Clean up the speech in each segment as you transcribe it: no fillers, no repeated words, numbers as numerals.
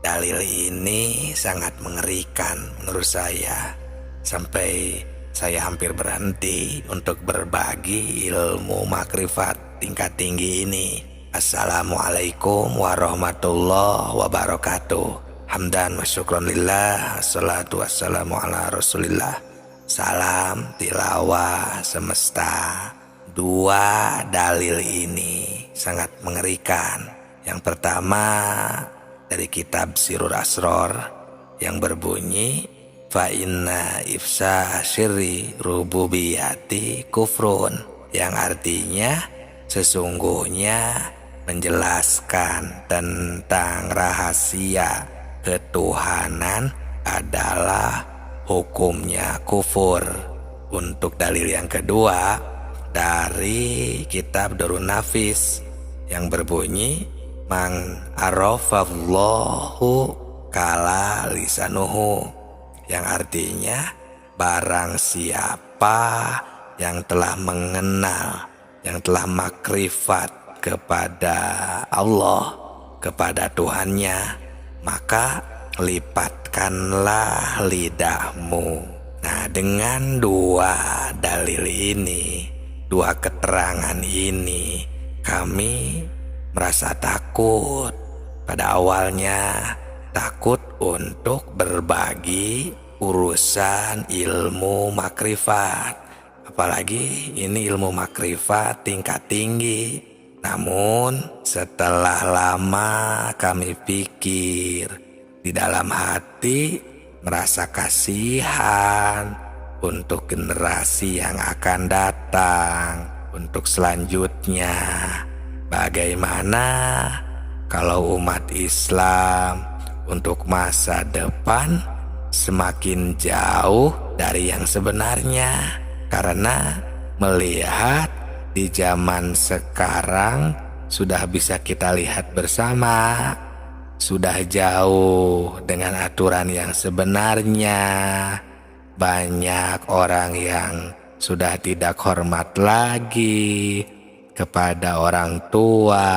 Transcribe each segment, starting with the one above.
Dalil ini sangat mengerikan menurut saya, sampai saya hampir berhenti untuk berbagi ilmu makrifat tingkat tinggi ini. Assalamualaikum warahmatullahi wabarakatuh. Hamdan wa syukron lillah, assalatu wassalamu ala rasulillah. Salam tilawah semesta. Dua dalil ini sangat mengerikan. Yang pertama dari kitab Sirrul Asror yang berbunyi fa inna ifsa syirri rububiyati kufrun, yang artinya sesungguhnya menjelaskan tentang rahasia ketuhanan adalah hukumnya kufur. Untuk dalil yang kedua dari kitab Durrun Nafis yang berbunyi man arafallahu kala lisanuhu, yang artinya barang siapa yang telah mengenal, yang telah makrifat kepada Allah, kepada Tuhannya, maka lipatkanlah lidahmu. Nah, dengan dua dalil ini, dua keterangan ini, kami merasa takut. Pada awalnya takut untuk berbagi urusan ilmu makrifat, apalagi ini ilmu makrifat tingkat tinggi. Namun setelah lama kami pikir, di dalam hati merasa kasihan untuk generasi yang akan datang, untuk selanjutnya. Bagaimana kalau umat Islam untuk masa depan semakin jauh dari yang sebenarnya? Karena melihat di zaman sekarang sudah bisa kita lihat bersama, sudah jauh dengan aturan yang sebenarnya. Banyak orang yang sudah tidak hormat lagi kepada orang tua,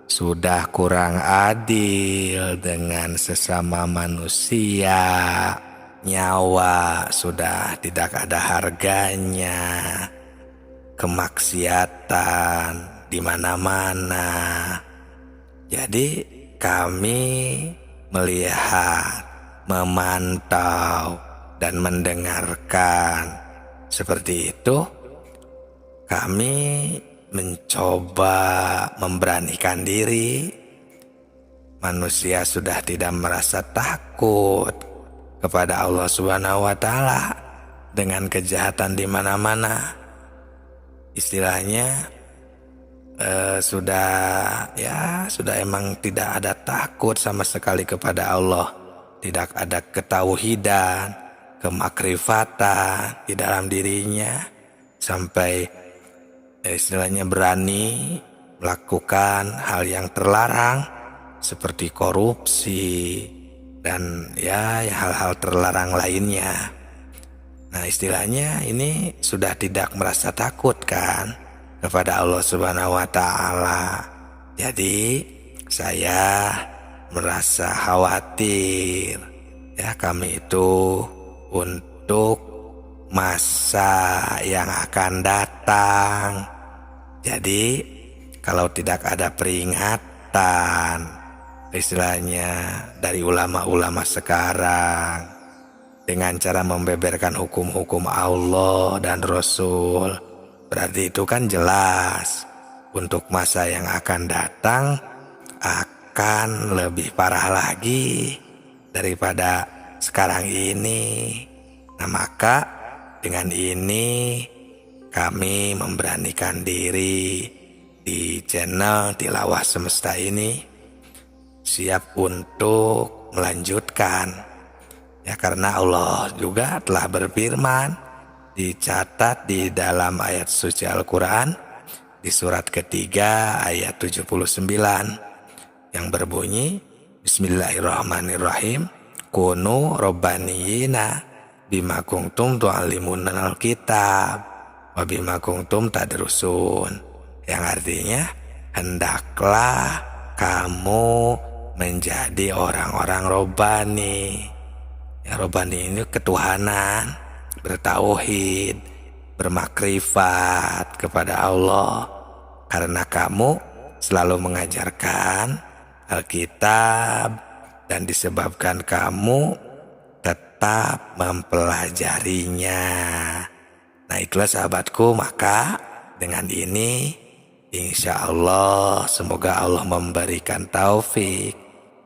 sudah kurang adil dengan sesama manusia, nyawa sudah tidak ada harganya, kemaksiatan di mana-mana. Jadi kami melihat, memantau, dan mendengarkan seperti itu, kami mencoba memberanikan diri. Manusia sudah tidak merasa takut kepada Allah Subhanahu wa Ta'ala dengan kejahatan di mana-mana. Istilahnya sudah emang tidak ada takut sama sekali kepada Allah, tidak ada ketauhidan, kemakrifatan di dalam dirinya, sampai istilahnya berani melakukan hal yang terlarang seperti korupsi dan hal-hal terlarang lainnya. Nah, istilahnya ini sudah tidak merasa takut kan kepada Allah Subhanahu wa Ta'ala. Jadi saya merasa khawatir kami itu untuk masa yang akan datang. Jadi kalau tidak ada peringatan, istilahnya dari ulama-ulama sekarang, dengan cara membeberkan hukum-hukum Allah dan Rasul, berarti itu kan jelas untuk masa yang akan datang akan lebih parah lagi daripada sekarang ini. Nah, maka dengan ini kami memberanikan diri di channel Tilawah Semesta ini siap untuk melanjutkan, karena Allah juga telah berfirman, dicatat di dalam ayat suci Al-Quran di surat ketiga ayat 79 yang berbunyi Bismillahirrahmanirrahim, kunu robbaniyina bima kuntum tu'allimunal kitab wa bima kuntum tadrusun, yang artinya hendaklah kamu menjadi orang-orang robani. Ya, robani ini ketuhanan, bertauhid, bermakrifat kepada Allah. Karena kamu selalu mengajarkan Alkitab dan disebabkan kamu tetap mempelajarinya. Nah, itulah sahabatku, maka dengan ini insya Allah semoga Allah memberikan taufik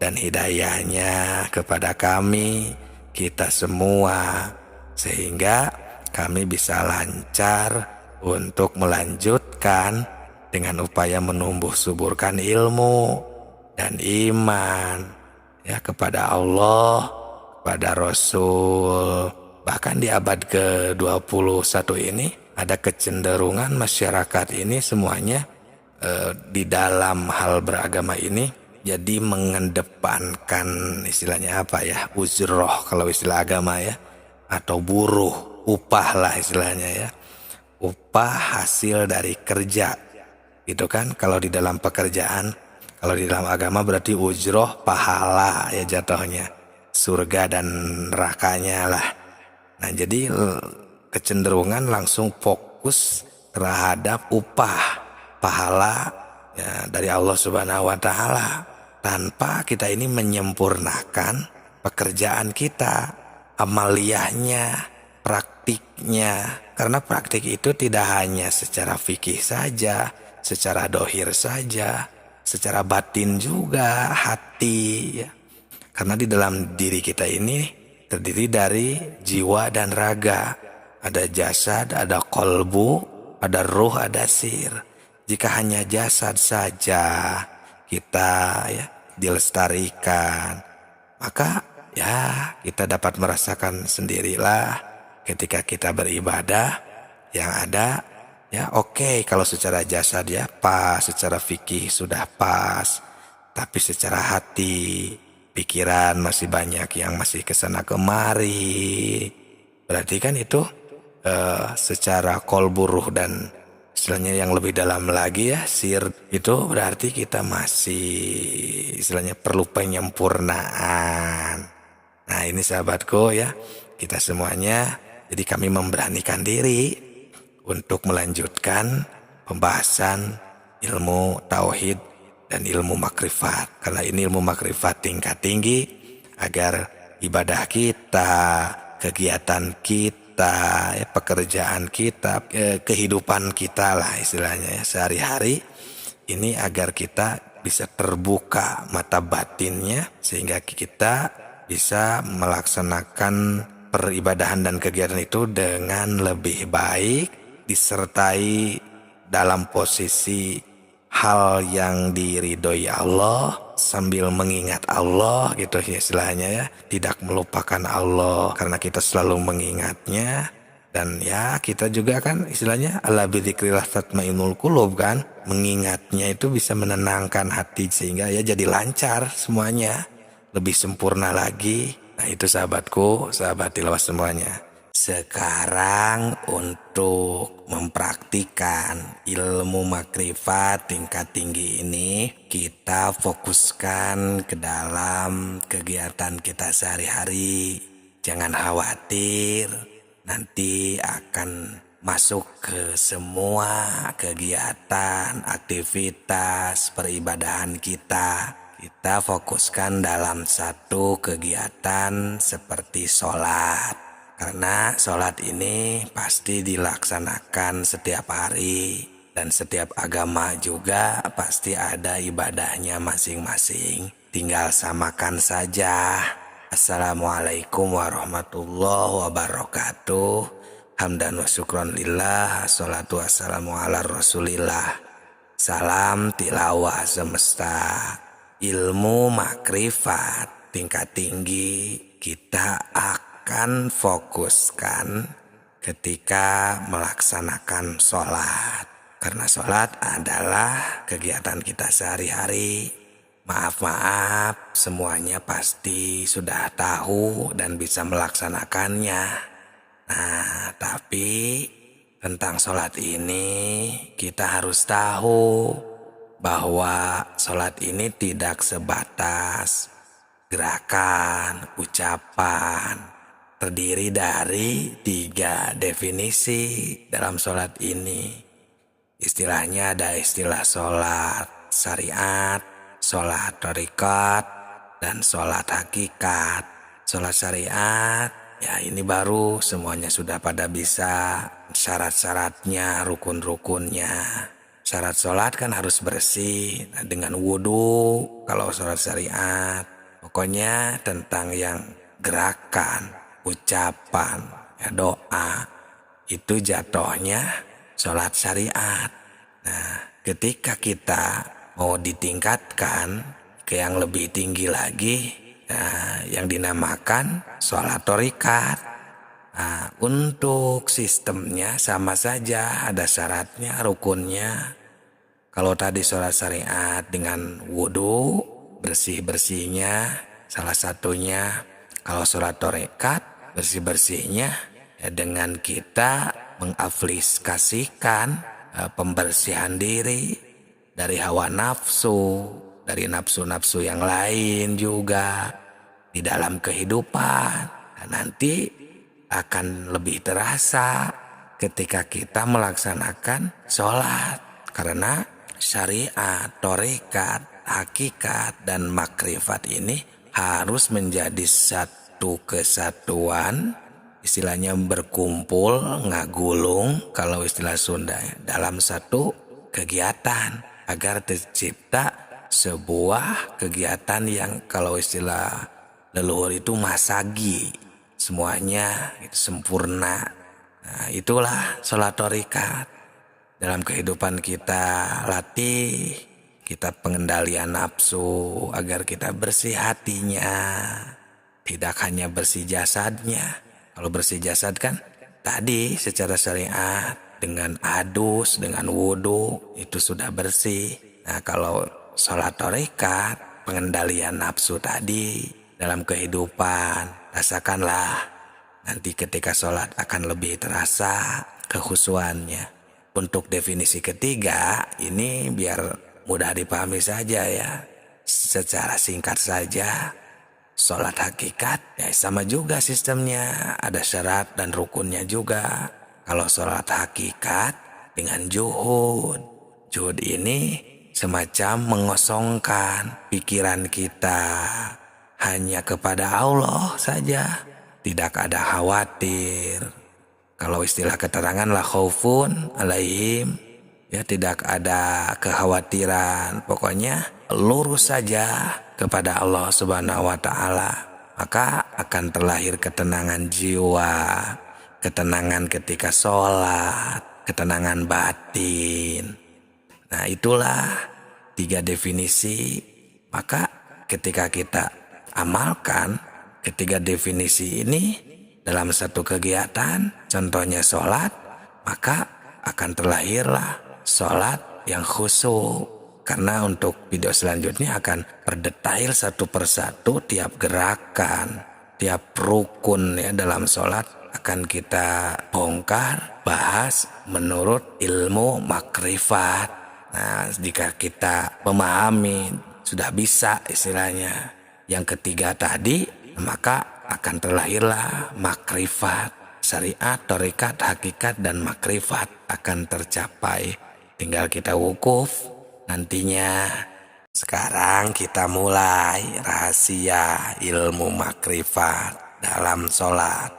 dan hidayahnya kepada kami, kita semua, sehingga kami bisa lancar untuk melanjutkan dengan upaya menumbuh suburkan ilmu dan iman ya kepada Allah, kepada Rasul. Bahkan di abad ke-21 ini ada kecenderungan masyarakat ini semuanya di dalam hal beragama ini jadi mengedepankan istilahnya apa ya, ujroh kalau istilah agama ya, atau buruh, upah lah istilahnya ya, upah hasil dari kerja gitu kan. Kalau di dalam pekerjaan, kalau di dalam agama berarti ujroh, pahala ya jatuhnya, surga dan nerakanya lah. Nah, jadi kecenderungan langsung fokus terhadap upah, pahala ya, dari Allah Subhanahu wa Ta'ala, tanpa kita ini menyempurnakan pekerjaan kita, amaliyahnya, praktiknya. Karena praktik itu tidak hanya secara fikih saja, secara dohir saja, secara batin juga, hati ya. Karena di dalam diri kita ini terdiri dari jiwa dan raga. Ada jasad, ada kolbu, ada ruh, ada sir. Jika hanya jasad saja kita ya dilestarikan, maka ya kita dapat merasakan sendirilah ketika kita beribadah yang ada ya oke, kalau secara jasad ya pas, secara fikih sudah pas, tapi secara hati, pikiran masih banyak yang masih kesana kemari. Berarti kan itu secara kolbu ruh dan istilahnya yang lebih dalam lagi ya, sir, itu berarti kita masih istilahnya perlu penyempurnaan. Nah, ini sahabatku ya, kita semuanya, jadi kami memberanikan diri untuk melanjutkan pembahasan ilmu tauhid dan ilmu makrifat. Karena ini ilmu makrifat tingkat tinggi, agar ibadah kita, kegiatan kita, pekerjaan kita, kehidupan kita lah istilahnya ya, sehari-hari ini agar kita bisa terbuka mata batinnya, sehingga kita bisa melaksanakan peribadahan dan kegiatan itu dengan lebih baik, disertai dalam posisi hal yang diridhoi Allah, sambil mengingat Allah gitu istilahnya ya, tidak melupakan Allah karena kita selalu mengingatnya. Dan ya kita juga kan istilahnya ala bidzikrillah tatmainnul qulub kan, mengingatnya itu bisa menenangkan hati sehingga ya jadi lancar semuanya, lebih sempurna lagi. Nah, itu sahabatku, sahabat tilawah semuanya. Sekarang untuk mempraktikkan ilmu makrifat tingkat tinggi ini, kita fokuskan ke dalam kegiatan kita sehari-hari. Jangan khawatir, nanti akan masuk ke semua kegiatan, aktivitas, peribadahan kita. Kita fokuskan dalam satu kegiatan seperti sholat. Karena sholat ini pasti dilaksanakan setiap hari, dan setiap agama juga pasti ada ibadahnya masing-masing. Tinggal samakan saja. Assalamualaikum warahmatullahi wabarakatuh. Hamdan wa syukron lillah. Assalatu wassalamu ala rasulillah. Salam tilawah semesta. Ilmu makrifat tingkat tinggi kita akan fokuskan ketika melaksanakan sholat. Karena sholat adalah kegiatan kita sehari-hari. Maaf, semuanya pasti sudah tahu dan bisa melaksanakannya. Nah, tapi tentang sholat ini kita harus tahu bahwa sholat ini tidak sebatas gerakan, ucapan, terdiri dari 3 definisi dalam sholat ini. Istilahnya ada istilah sholat syariat, sholat thariqat, dan sholat hakikat. Sholat syariat, ya ini baru semuanya sudah pada bisa, syarat-syaratnya, rukun-rukunnya. Syarat sholat kan harus bersih dengan wudhu kalau sholat syariat. Pokoknya tentang yang gerakan, ucapan, ya doa, itu jatuhnya sholat syariat. Nah, ketika kita mau ditingkatkan ke yang lebih tinggi lagi, yang dinamakan sholat thariqat. Nah, untuk sistemnya sama saja, ada syaratnya, rukunnya. Kalau tadi sholat syariat dengan wudhu, bersih-bersihnya salah satunya. Kalau sholat thariqat, bersih-bersihnya ya dengan kita mengaplikasikan pembersihan diri dari hawa nafsu, dari nafsu-nafsu yang lain juga di dalam kehidupan. Nah, nanti akan lebih terasa ketika kita melaksanakan sholat. Karena syariat, thariqat, hakikat, dan makrifat ini harus menjadi satu kesatuan, istilahnya berkumpul, ngagulung kalau istilah Sunda, dalam satu kegiatan agar tercipta sebuah kegiatan yang kalau istilah leluhur itu masagi, semuanya itu sempurna. Nah, itulah sholat thariqat. Dalam kehidupan kita latih, kita pengendalian nafsu agar kita bersih hatinya, tidak hanya bersih jasadnya. Kalau bersih jasad kan tadi secara syariat dengan adus, dengan wudhu itu sudah bersih. Nah, kalau sholat thariqat, pengendalian nafsu tadi dalam kehidupan, rasakanlah nanti ketika sholat akan lebih terasa kekhusyuannya. Untuk definisi ketiga ini biar mudah dipahami saja ya, secara singkat saja. Sholat hakikat ya sama juga sistemnya, ada syarat dan rukunnya juga. Kalau sholat hakikat dengan juhud, juhud ini semacam mengosongkan pikiran kita hanya kepada Allah saja, tidak ada khawatir. Kalau istilah keterangan la khaufun alaihim, ya tidak ada kekhawatiran. Pokoknya lurus saja kepada Allah Subhanahu wa taala, maka akan terlahir ketenangan jiwa, ketenangan ketika sholat, ketenangan batin. Nah, itulah 3 definisi. Maka ketika kita amalkan ketiga definisi ini dalam satu kegiatan, contohnya sholat, maka akan terlahirlah sholat yang khusyuk. Karena untuk video selanjutnya akan berdetail satu persatu tiap gerakan, tiap rukun ya dalam sholat akan kita bongkar, bahas menurut ilmu makrifat. Nah, jika kita memahami, sudah bisa istilahnya yang ketiga tadi, maka akan terlahirlah makrifat. Syariat, thariqat, hakikat, dan makrifat akan tercapai. Tinggal kita wukuf nantinya. Sekarang kita mulai rahasia ilmu makrifat dalam sholat.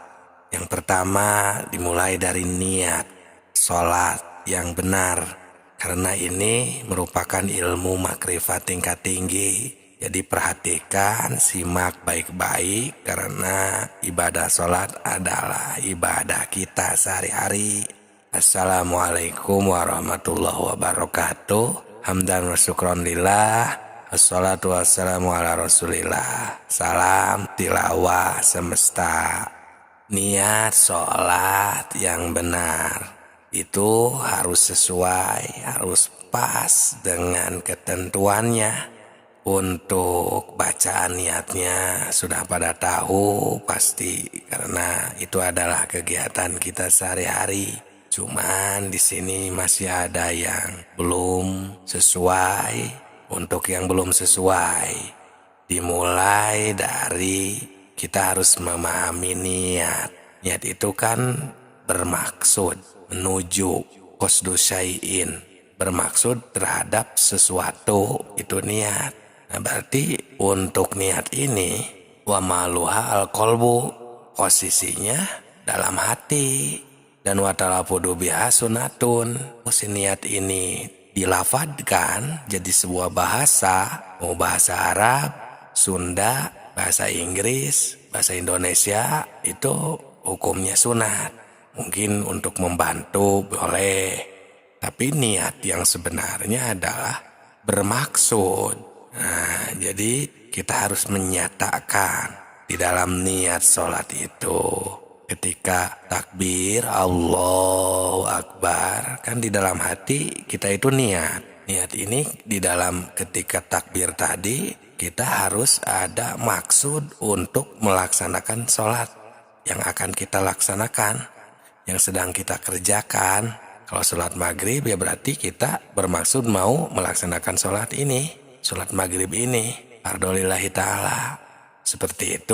Yang pertama dimulai dari niat sholat yang benar. Karena ini merupakan ilmu makrifat tingkat tinggi. Jadi perhatikan, simak baik-baik karena ibadah sholat adalah ibadah kita sehari-hari. Assalamualaikum warahmatullahi wabarakatuh. Hamdan wa syukron lillah. Assalatu wassalamu ala rasulillah. Salam tilawah semesta. Niat sholat yang benar itu harus sesuai, harus pas dengan ketentuannya. Untuk bacaan niatnya sudah pada tahu pasti, karena itu adalah kegiatan kita sehari-hari. Cuman di sini masih ada yang belum sesuai. Untuk yang belum sesuai, dimulai dari kita harus memahami niat. Niat itu kan bermaksud menuju qasdu syai'in, bermaksud terhadap sesuatu, itu niat. Nah, berarti untuk niat ini wa maluha al-qalbu, posisinya dalam hati, dan wa talafudu biha sunnatun. Si niat ini dilafadkan jadi sebuah bahasa, mau bahasa Arab, Sunda, bahasa Inggris, bahasa Indonesia, itu hukumnya sunat. Mungkin untuk membantu boleh, tapi niat yang sebenarnya adalah bermaksud. Nah, jadi kita harus menyatakan di dalam niat sholat itu, ketika takbir Allahu Akbar, kan di dalam hati kita itu niat. Niat ini di dalam ketika takbir tadi, kita harus ada maksud untuk melaksanakan sholat yang akan kita laksanakan, yang sedang kita kerjakan. Kalau sholat maghrib ya berarti kita bermaksud mau melaksanakan sholat ini, sholat maghrib ini, fardholillahi ta'ala. Seperti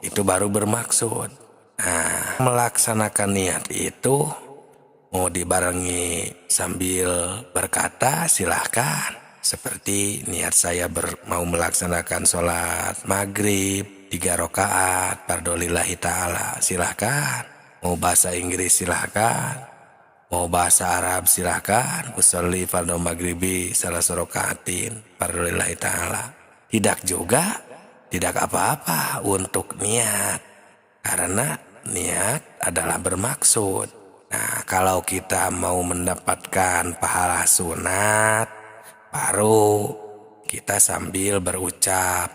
itu baru bermaksud. Nah, melaksanakan niat itu mau dibarengi sambil berkata silahkan. Seperti niat saya mau melaksanakan sholat maghrib 3 rakaat fardholillahi ta'ala, silahkan. Mau bahasa Inggris silahkan, mau bahasa Arab silahkan. Usolli fardhu maghribi salasa rakaatin fardholillahi ta'ala. Tidak juga, tidak apa-apa untuk niat, karena niat adalah bermaksud. Nah, kalau kita mau mendapatkan pahala sunat, baru kita sambil berucap,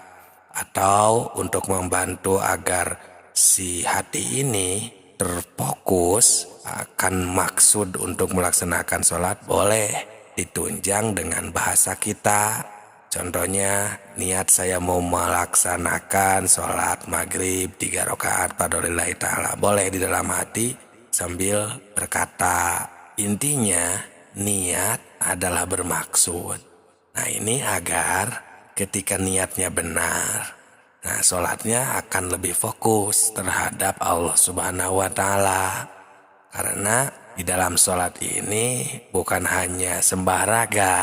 atau untuk membantu agar si hati ini terfokus akan maksud untuk melaksanakan sholat, boleh ditunjang dengan bahasa kita. Contohnya, niat saya mau melaksanakan sholat maghrib 3 rakaat fardholillahi ta'ala, boleh di dalam hati sambil berkata. Intinya niat adalah bermaksud. Nah, ini agar ketika niatnya benar, nah sholatnya akan lebih fokus terhadap Allah Subhanahu wa Ta'ala. Karena di dalam sholat ini bukan hanya sembah raga.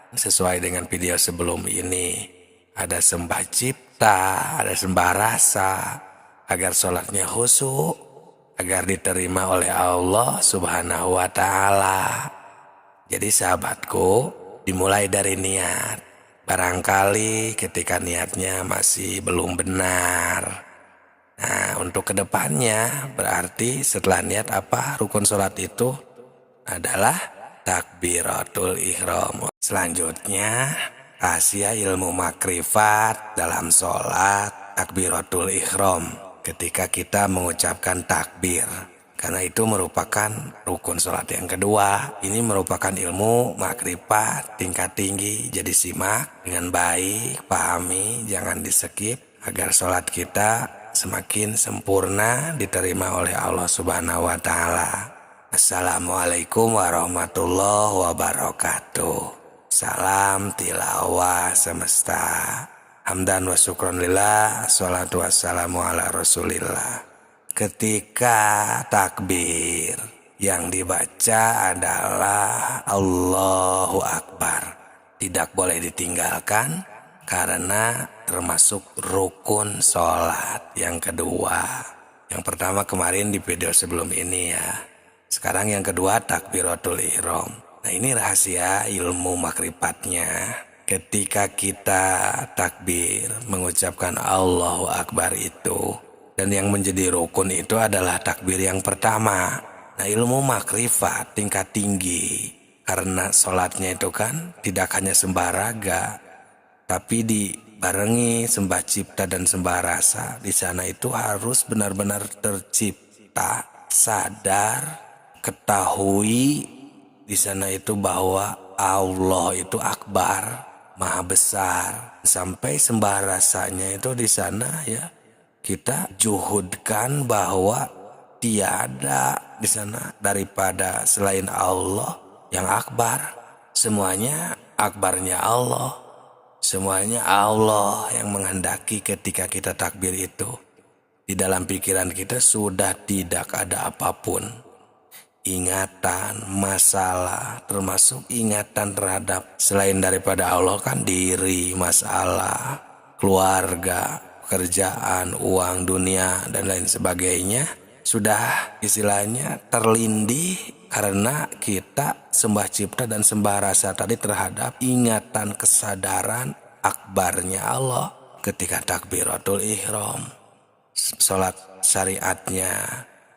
Sesuai dengan video sebelum ini, ada sembah cipta, ada sembah rasa, agar sholatnya khusyuk, agar diterima oleh Allah Subhanahu wa Ta'ala. Jadi sahabatku, dimulai dari niat. Barangkali ketika niatnya masih belum benar. Nah, untuk kedepannya berarti setelah niat apa rukun sholat itu adalah takbiratul ihram. Selanjutnya, rahasia ilmu makrifat dalam sholat takbiratul ihram ketika kita mengucapkan takbir. Karena itu merupakan rukun sholat yang kedua. Ini merupakan ilmu makrifat tingkat tinggi. Jadi simak dengan baik, pahami, jangan di-skip, agar sholat kita semakin sempurna diterima oleh Allah Subhanahu wa Ta'ala. Assalamualaikum warahmatullahi wabarakatuh. Salam tilawah semesta. Hamdan wa syukron lillah. Assalatu wassalamu ala rasulillah. Ketika takbir yang dibaca adalah Allahu Akbar, tidak boleh ditinggalkan karena termasuk rukun sholat yang kedua. Yang pertama kemarin di video sebelum ini ya. Sekarang yang kedua takbiratul ihram. Nah, ini rahasia ilmu makrifatnya. Ketika kita takbir mengucapkan Allahu Akbar itu, dan yang menjadi rukun itu adalah takbir yang pertama. Nah, ilmu makrifat tingkat tinggi. Karena sholatnya itu kan tidak hanya sembah raga, tapi dibarengi sembah cipta dan sembah rasa. Di sana itu harus benar-benar tercipta, sadar, ketahui di sana itu bahwa Allah itu akbar, maha besar. Sampai sembah rasanya itu di sana ya, kita juhudkan bahwa tiada di sana daripada selain Allah yang akbar. Semuanya akbarnya Allah. Semuanya Allah yang menghendaki ketika kita takbir itu. Di dalam pikiran kita sudah tidak ada apapun. Ingatan, masalah, termasuk ingatan terhadap selain daripada Allah kan diri, masalah, keluarga, pekerjaan, uang, dunia, dan lain sebagainya. Sudah istilahnya terlindih karena kita sembah cipta dan sembah rasa tadi terhadap ingatan kesadaran akbarnya Allah ketika takbiratul ihram. Salat syariatnya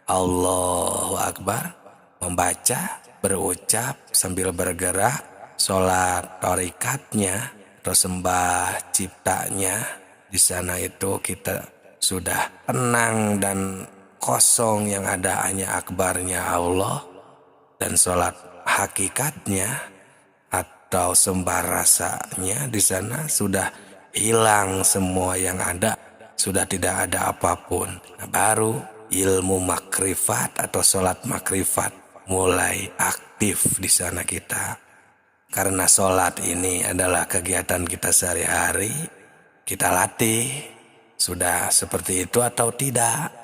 Allahu Akbar, membaca, berucap sambil bergerak. Salat torikatnya atau sembah ciptanya, di sana itu kita sudah tenang dan kosong, yang ada hanya akbarnya Allah. Dan salat hakikatnya atau sembah rasanya, di sana sudah hilang semua yang ada, sudah tidak ada apapun. Nah, baru ilmu makrifat atau salat makrifat mulai aktif di sana kita. Karena salat ini adalah kegiatan kita sehari-hari, kita latih sudah seperti itu atau tidak.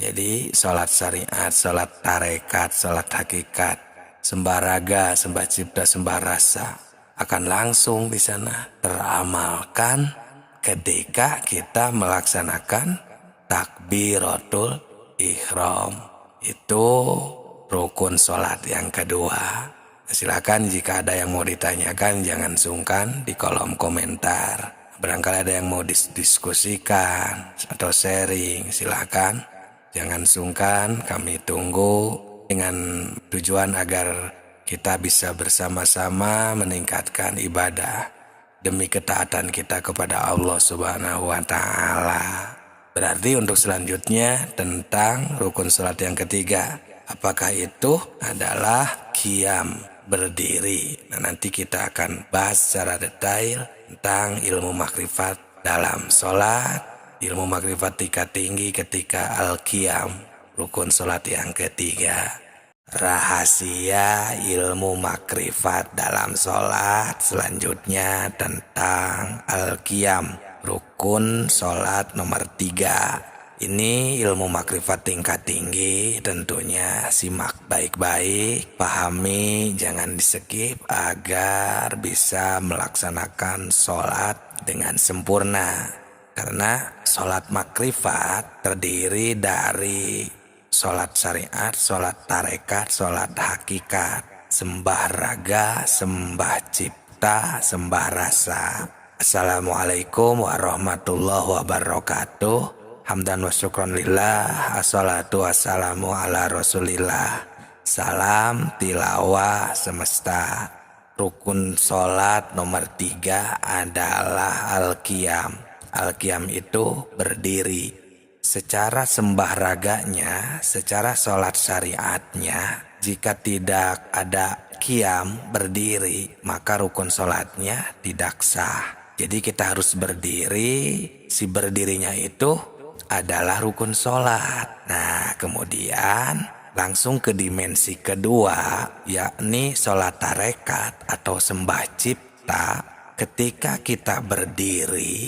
Jadi salat syariat, salat tarekat, salat hakikat, sembah raga, sembah cipta, sembah rasa akan langsung di sana teramalkan ketika kita melaksanakan takbiratul ihram. Itu rukun salat yang kedua. Silakan jika ada yang mau ditanyakan, jangan sungkan di kolom komentar. Barangkali ada yang mau diskusikan atau sharing, silakan. Jangan sungkan, kami tunggu dengan tujuan agar kita bisa bersama-sama meningkatkan ibadah demi ketaatan kita kepada Allah Subhanahu wa Ta'ala. Berarti untuk selanjutnya tentang rukun salat yang ketiga, apakah itu adalah qiyam, berdiri. Nah, nanti kita akan bahas secara detail tentang ilmu makrifat dalam salat, ilmu makrifat tingkat tinggi ketika al-qiyam, rukun salat yang ketiga. Rahasia ilmu makrifat dalam salat selanjutnya tentang al-qiyam, rukun salat nomor 3. Ini ilmu makrifat tingkat tinggi, tentunya simak baik-baik, pahami, jangan di-skip agar bisa melaksanakan salat dengan sempurna. Karena salat makrifat terdiri dari salat syariat, salat tarekat, salat hakikat, sembah raga, sembah cipta, sembah rasa. Assalamualaikum warahmatullahi wabarakatuh. Hamdan wa syukron lillah, assalatu wassalamu ala rasulillah. Salam tilawah semesta. Rukun salat nomor 3 adalah al-qiyam. Al-qiyam itu berdiri. Secara sembah raganya, secara salat syariatnya, jika tidak ada qiyam, berdiri, maka rukun salatnya tidak sah. Jadi kita harus berdiri, si berdirinya itu adalah rukun salat. Nah, kemudian langsung ke dimensi kedua, yakni salat tarekat atau sembah cipta. Ketika kita berdiri,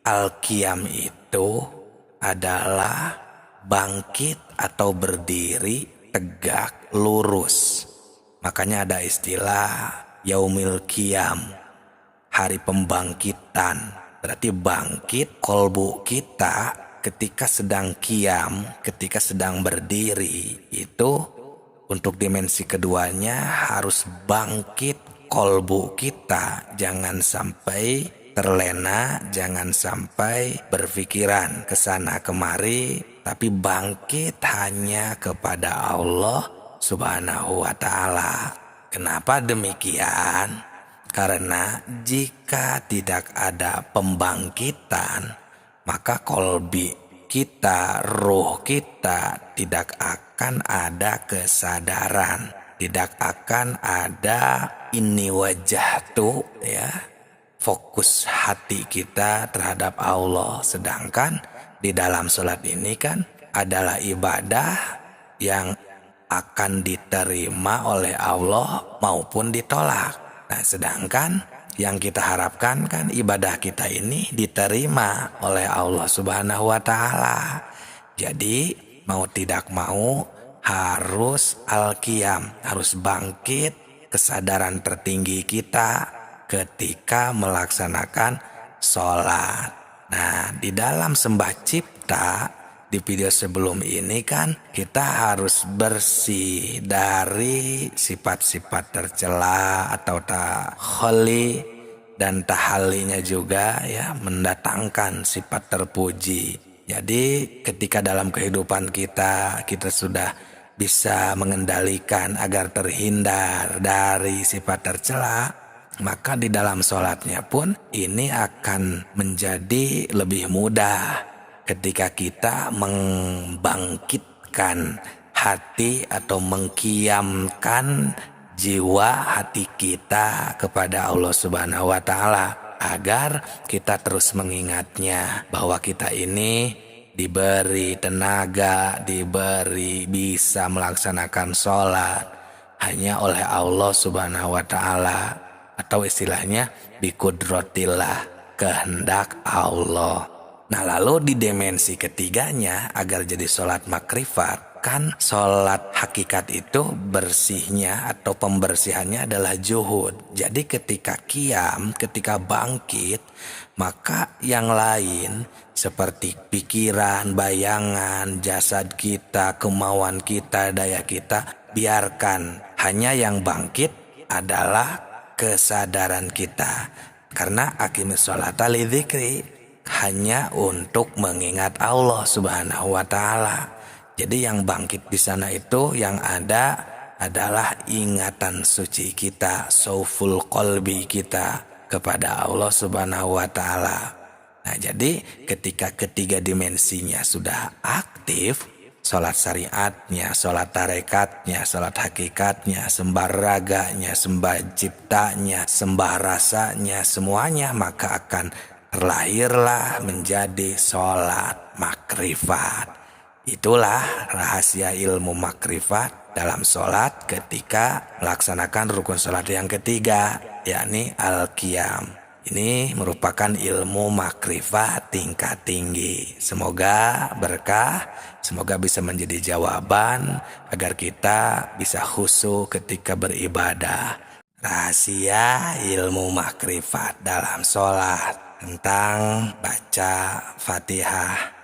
al-qiyam itu adalah bangkit atau berdiri tegak lurus. Makanya ada istilah yaumil qiyam, hari pembangkitan. Berarti bangkit kolbu kita ketika sedang qiyam, ketika sedang berdiri. Itu untuk dimensi keduanya harus bangkit kolbu kita. Jangan sampai terlena, jangan sampai berpikiran ke sana kemari, tapi bangkit hanya kepada Allah Subhanahu wa Ta'ala. Kenapa demikian? Karena jika tidak ada pembangkitan, maka kolbi kita, ruh kita tidak akan ada kesadaran, tidak akan ada ini wajah tuh ya, fokus hati kita terhadap Allah. Sedangkan di dalam sholat ini kan adalah ibadah yang akan diterima oleh Allah maupun ditolak. Nah, sedangkan yang kita harapkan kan ibadah kita ini diterima oleh Allah Subhanahu wa Ta'ala. Jadi mau tidak mau harus al-qiyam, harus bangkit kesadaran tertinggi kita ketika melaksanakan sholat. Nah, di dalam sembah cipta di video sebelum ini kan kita harus bersih dari sifat-sifat tercela atau takholi dan tahalinya juga ya, mendatangkan sifat terpuji. Jadi ketika dalam kehidupan kita sudah bisa mengendalikan agar terhindar dari sifat tercela, maka di dalam sholatnya pun ini akan menjadi lebih mudah ketika kita membangkitkan hati atau mengkiamkan jiwa hati kita kepada Allah Subhanahu wa Ta'ala, agar kita terus mengingatnya bahwa kita ini diberi tenaga, diberi bisa melaksanakan sholat hanya oleh Allah Subhanahu wa Ta'ala, atau istilahnya biqudratillah, kehendak Allah. Nah, lalu di dimensi ketiganya agar jadi sholat makrifat, kan sholat hakikat itu bersihnya atau pembersihannya adalah juhud. Jadi ketika qiyam, ketika bangkit, maka yang lain seperti pikiran, bayangan, jasad kita, kemauan kita, daya kita, biarkan. Hanya yang bangkit adalah kesadaran kita. Karena aqimis sholata lidzikri, hanya untuk mengingat Allah Subhanahu wa Ta'ala. Jadi yang bangkit di sana itu yang ada adalah ingatan suci kita, sauful qalbi kita kepada Allah Subhanahu wa Ta'ala. Nah, jadi ketika ketiga dimensinya sudah aktif, sholat syariatnya, sholat tarekatnya, sholat hakikatnya, sembah raganya, sembah ciptanya, sembah rasanya, semuanya, maka akan terlahirlah menjadi sholat makrifat. Itulah rahasia ilmu makrifat dalam sholat ketika melaksanakan rukun sholat yang ketiga, yakni al-qiyam. Ini merupakan ilmu makrifat tingkat tinggi. Semoga berkah, semoga bisa menjadi jawaban agar kita bisa khusyuk ketika beribadah. Rahasia ilmu makrifat dalam sholat tentang baca Fatihah.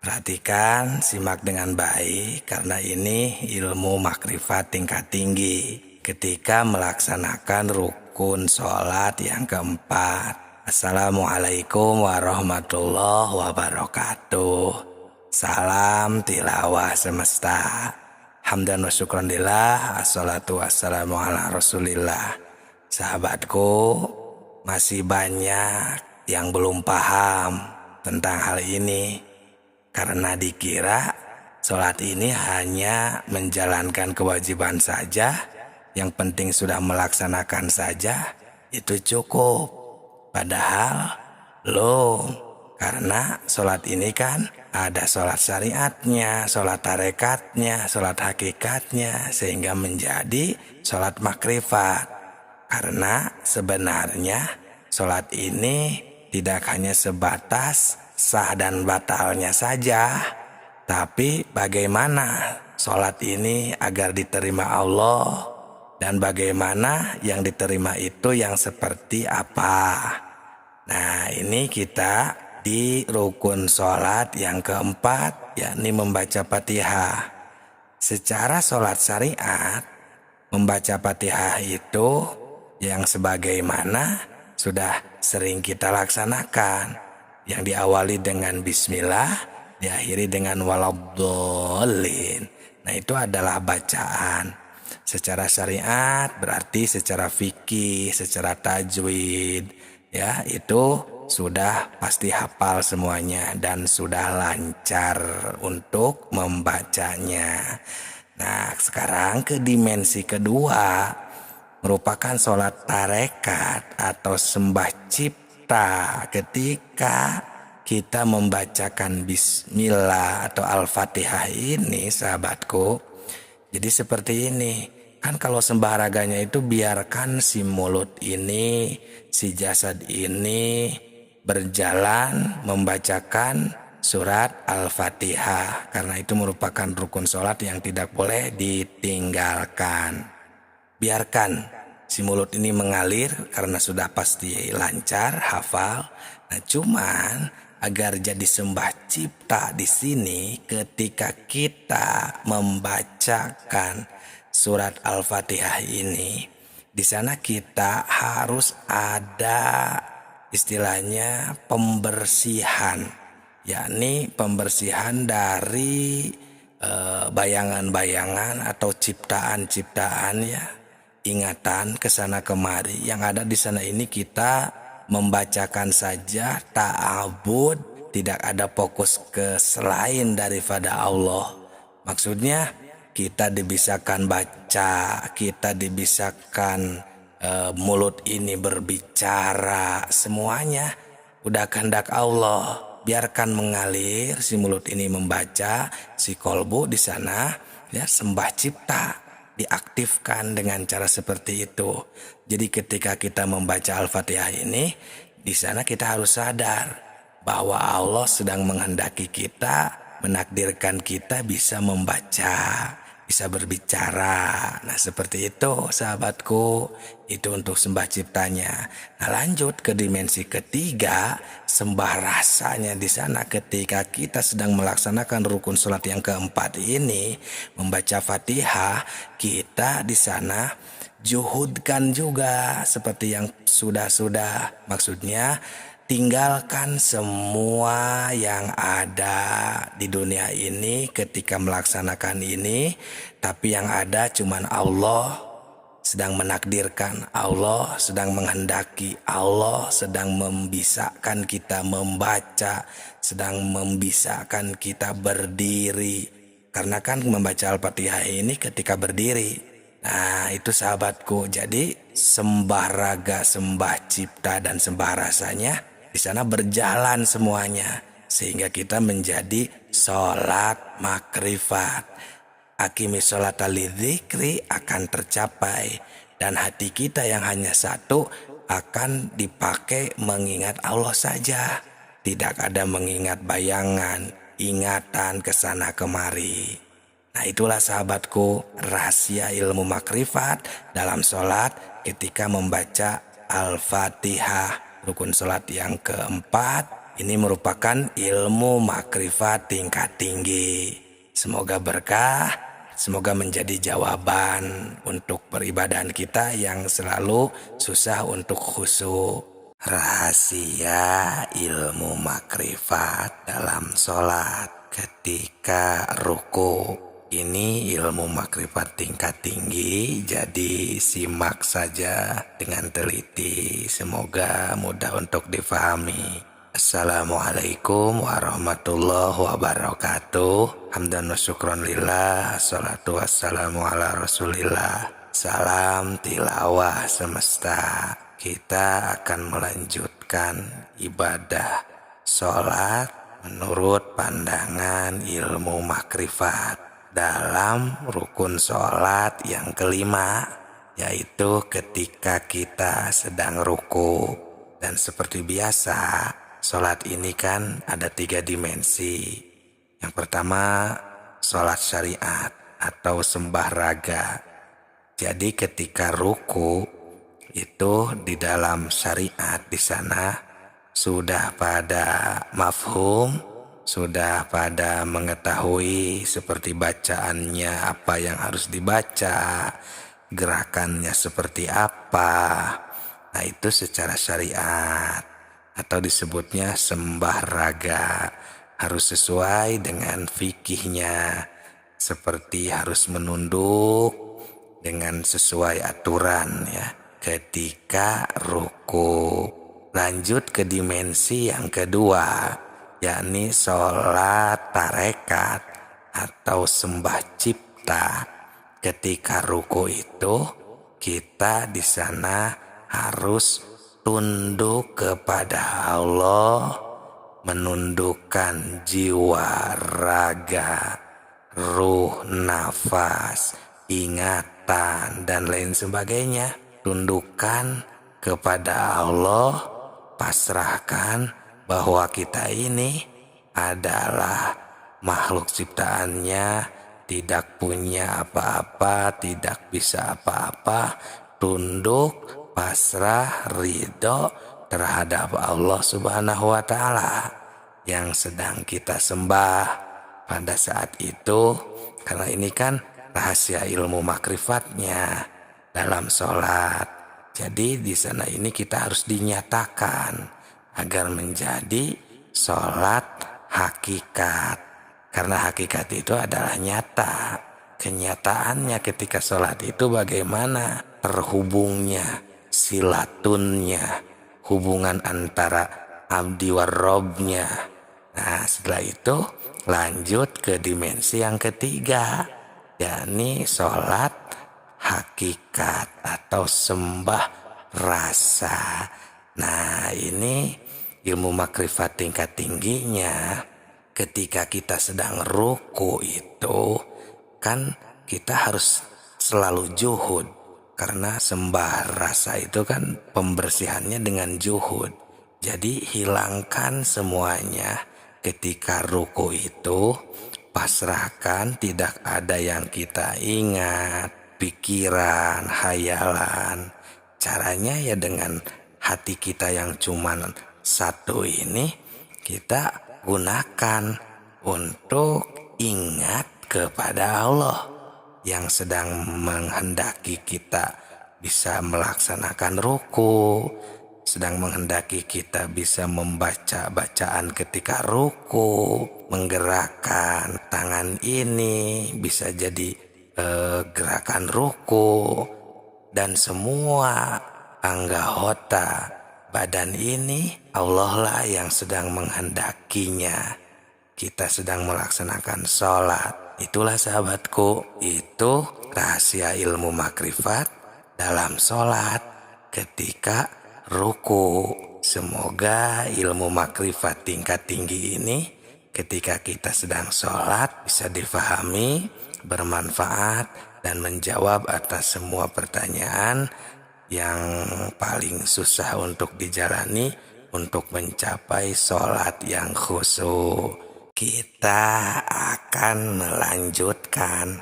Perhatikan, simak dengan baik karena ini ilmu makrifat tingkat tinggi ketika melaksanakan rukun sholat yang keempat. Assalamualaikum warahmatullahi wabarakatuh. Salam tilawah semesta. Hamdan wa syukran lillah. Assalatu wassalamu ala rasulillah. Sahabatku, masih banyak yang belum paham tentang hal ini karena dikira sholat ini hanya menjalankan kewajiban saja, yang penting sudah melaksanakan saja itu cukup. Padahal karena sholat ini kan ada sholat syariatnya, sholat tarekatnya, sholat hakikatnya, sehingga menjadi sholat makrifat. Karena sebenarnya sholat ini tidak hanya sebatas sah dan batalnya saja, tapi bagaimana sholat ini agar diterima Allah, dan bagaimana yang diterima itu yang seperti apa. Nah, ini kita di rukun sholat yang keempat, yakni membaca Fatihah. Secara sholat syariat, membaca Fatihah itu yang sebagaimana sudah sering kita laksanakan, yang diawali dengan bismillah, diakhiri dengan waladhdallin. Nah, itu adalah bacaan secara syariat, berarti secara fikih, secara tajwid, ya itu sudah pasti hafal semuanya dan sudah lancar untuk membacanya. Nah, sekarang ke dimensi kedua, merupakan sholat tarekat atau sembah cipta ketika kita membacakan Bismillah atau Al-Fatihah ini, sahabatku, jadi seperti ini. Kan kalau sembaharaganya itu biarkan si mulut ini, si jasad ini berjalan membacakan surat Al-Fatihah. Karena itu merupakan rukun sholat yang tidak boleh ditinggalkan. Biarkan si mulut ini mengalir karena sudah pasti lancar, hafal. Nah, cuman agar jadi sembah cipta di sini ketika kita membacakan surat Al-Fatihah ini, di sana kita harus ada istilahnya pembersihan, yakni pembersihan dari bayangan-bayangan atau ciptaan-ciptaan ya, ingatan kesana kemari yang ada di sana ini. Kita membacakan saja ta'abud, tidak ada fokus ke selain daripada Allah. Maksudnya kita dibisakan baca, kita dibisakan mulut ini berbicara, semuanya udah kehendak Allah. Biarkan mengalir, si mulut ini membaca, si kolbu di sana ya sembah cipta diaktifkan dengan cara seperti itu. Jadi ketika kita membaca Al-Fatihah ini, di sana kita harus sadar bahwa Allah sedang menghendaki kita, menakdirkan kita bisa membaca, bisa berbicara. Nah, seperti itu sahabatku, itu untuk sembah ciptanya. Nah, lanjut ke dimensi ketiga, sembah rasanya di sana ketika kita sedang melaksanakan rukun sholat yang keempat ini, membaca Fatihah, kita di sana juhudkan juga seperti yang sudah-sudah. Maksudnya tinggalkan semua yang ada di dunia ini ketika melaksanakan ini, tapi yang ada cuman Allah sedang menakdirkan, Allah sedang menghendaki, Allah sedang membisakan kita membaca, sedang membisakan kita berdiri. Karena kan membaca Al-Fatihah ini ketika berdiri. Nah, itu sahabatku, jadi sembah raga, sembah cipta, dan sembah rasanya di sana berjalan semuanya sehingga kita menjadi sholat makrifat. Akimi sholat lidzikri akan tercapai dan hati kita yang hanya satu akan dipakai mengingat Allah saja. Tidak ada mengingat bayangan, ingatan kesana kemari. Nah, itulah sahabatku rahasia ilmu makrifat dalam sholat ketika membaca Al-Fatihah. Rukun sholat yang keempat ini merupakan ilmu makrifat tingkat tinggi. Semoga berkah, semoga menjadi jawaban untuk peribadahan kita yang selalu susah untuk khusyuk. Rahasia ilmu makrifat dalam sholat ketika ruku. Ini ilmu makrifat tingkat tinggi, jadi simak saja dengan teliti. Semoga mudah untuk difahami. Assalamualaikum warahmatullahi wabarakatuh. Hamdan wa syukron lillah. Assalatu wassalamu ala rasulillah. Salam tilawah semesta. Kita akan melanjutkan ibadah sholat menurut pandangan ilmu makrifat dalam rukun sholat yang kelima, yaitu ketika kita sedang ruku. Dan seperti biasa, sholat ini kan ada 3 dimensi. Yang pertama, sholat syariat atau sembah raga. Jadi ketika ruku itu di dalam syariat di sana sudah pada mafhum, sudah pada mengetahui seperti bacaannya apa yang harus dibaca, gerakannya seperti apa. Nah, itu secara syariat atau disebutnya sembah raga. Harus sesuai dengan fikihnya, seperti harus menunduk dengan sesuai aturan ya ketika ruku. Lanjut ke dimensi yang kedua, yakni sholat tarekat atau sembah cipta. Ketika ruku itu kita di sana harus tunduk kepada Allah menundukkan jiwa, raga, ruh, nafas, ingatan, dan lain sebagainya. Tundukkan kepada Allah, pasrahkan bahwa kita ini adalah makhluk ciptaannya, tidak punya apa-apa, tidak bisa apa-apa. Tunduk, pasrah, ridho terhadap Allah Subhanahu wa Ta'ala yang sedang kita sembah pada saat itu, karena ini kan rahasia ilmu makrifatnya dalam sholat. Jadi di sana ini kita harus dinyatakan agar menjadi sholat hakikat, karena hakikat itu adalah nyata. Kenyataannya ketika sholat itu bagaimana terhubungnya, silatunnya, hubungan antara abdi warrobnya. Nah setelah itu lanjut ke dimensi yang ketiga, yakni sholat hakikat atau sembah rasa. Nah ini ilmu makrifat tingkat tingginya. Ketika kita sedang ruku itu kan kita harus selalu juhud, karena sembah rasa itu kan pembersihannya dengan juhud. Jadi hilangkan semuanya ketika ruku itu, pasrahkan, tidak ada yang kita ingat, pikiran, hayalan. Caranya ya dengan hati kita yang cuman satu ini kita gunakan untuk ingat kepada Allah yang sedang menghendaki kita bisa melaksanakan ruku, sedang menghendaki kita bisa membaca bacaan ketika ruku, menggerakkan tangan ini bisa jadi gerakan ruku, dan semua anggota badan ini Allah lah yang sedang menghendakinya. Kita sedang melaksanakan sholat. Itulah sahabatku, itu rahasia ilmu makrifat dalam sholat ketika ruku. Semoga ilmu makrifat tingkat tinggi ini ketika kita sedang sholat bisa difahami, bermanfaat, dan menjawab atas semua pertanyaan yang paling susah untuk dijalani untuk mencapai sholat yang khusyuk. Kita akan melanjutkan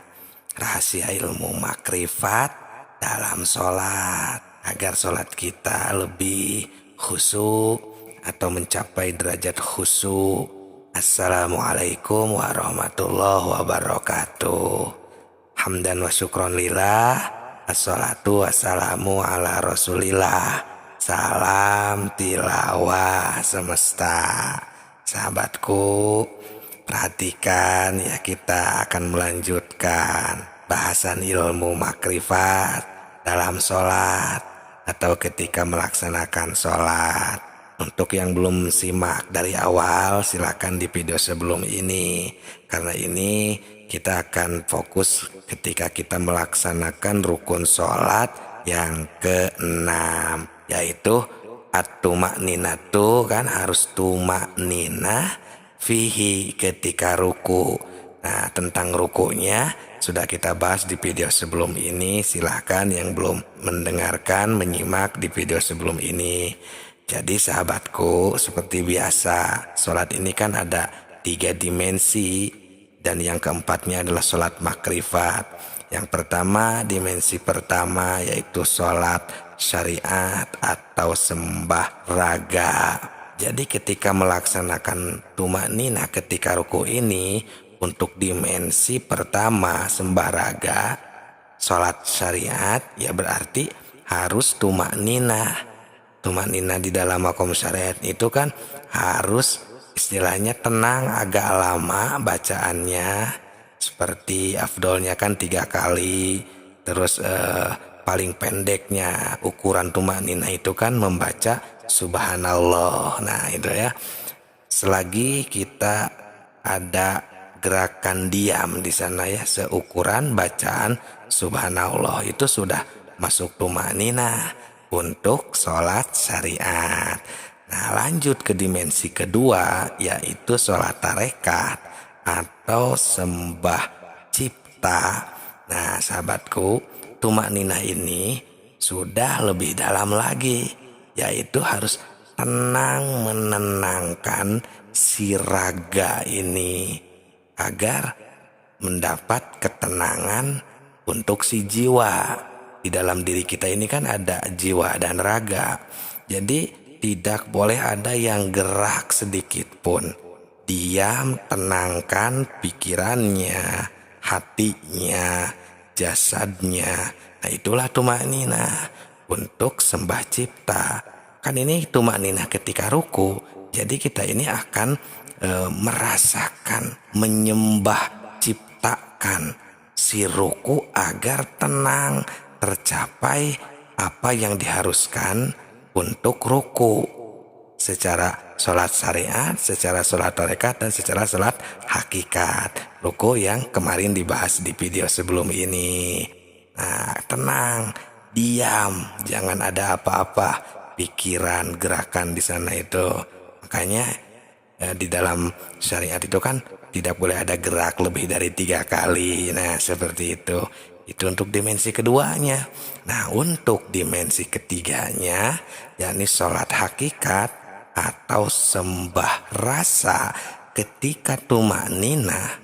rahasia ilmu makrifat dalam sholat agar sholat kita lebih khusyuk atau mencapai derajat khusyuk. Assalamualaikum warahmatullahi wabarakatuh. Hamdan wa syukron lillah. Assalatu wassalamu ala rasulillah. Salam tilawah semesta. Sahabatku, perhatikan ya, kita akan melanjutkan bahasan ilmu makrifat dalam sholat atau ketika melaksanakan sholat. Untuk yang belum simak dari awal, silakan di video sebelum ini, karena ini kita akan fokus ketika kita melaksanakan rukun sholat yang ke-6, yaitu at-tumakninatu, kan harus tumakninah fihi ketika ruku. Nah tentang rukunya sudah kita bahas di video sebelum ini, silahkan yang belum mendengarkan menyimak di video sebelum ini. Jadi sahabatku, seperti biasa sholat ini kan ada 3 dimensi, dan yang keempatnya adalah sholat makrifat. Yang pertama, dimensi pertama yaitu sholat syariat atau sembah raga. Jadi ketika melaksanakan tumakninah ketika ruku ini, untuk dimensi pertama sembah raga, sholat syariat, ya berarti harus tumakninah. Tumakninah di dalam makom syariat itu kan harus istilahnya tenang, agak lama bacaannya, seperti afdolnya kan 3 kali. Terus paling pendeknya ukuran tumakninah itu kan membaca subhanallah. Nah itu ya, selagi kita ada gerakan diam di sana ya, seukuran bacaan subhanallah, itu sudah masuk tumakninah untuk sholat syariat. Nah, lanjut ke dimensi kedua, yaitu sholat tarekat atau sembah cipta. Nah, sahabatku, tumak ninah ini sudah lebih dalam lagi, yaitu harus tenang menenangkan si raga ini agar mendapat ketenangan untuk si jiwa. Di dalam diri kita ini kan ada jiwa dan raga. Jadi tidak boleh ada yang gerak sedikit pun. Diam, tenangkan pikirannya, hatinya, jasadnya. Nah, itulah tumakninah untuk sembah cipta. Kan ini tumakninah ketika ruku. Jadi kita ini akan merasakan, menyembah, ciptakan si ruku agar tenang, tercapai apa yang diharuskan untuk ruku secara sholat syariat, secara sholat tarekat, dan secara sholat hakikat. Ruku yang kemarin dibahas di video sebelum ini. Nah, tenang, diam, jangan ada apa-apa pikiran, gerakan di sana itu. Makanya di dalam syariat itu kan tidak boleh ada gerak lebih dari 3 kali. Nah, seperti itu. Itu untuk dimensi keduanya. Nah, untuk dimensi ketiganya, yakni sholat hakikat atau sembah rasa, ketika tumakninah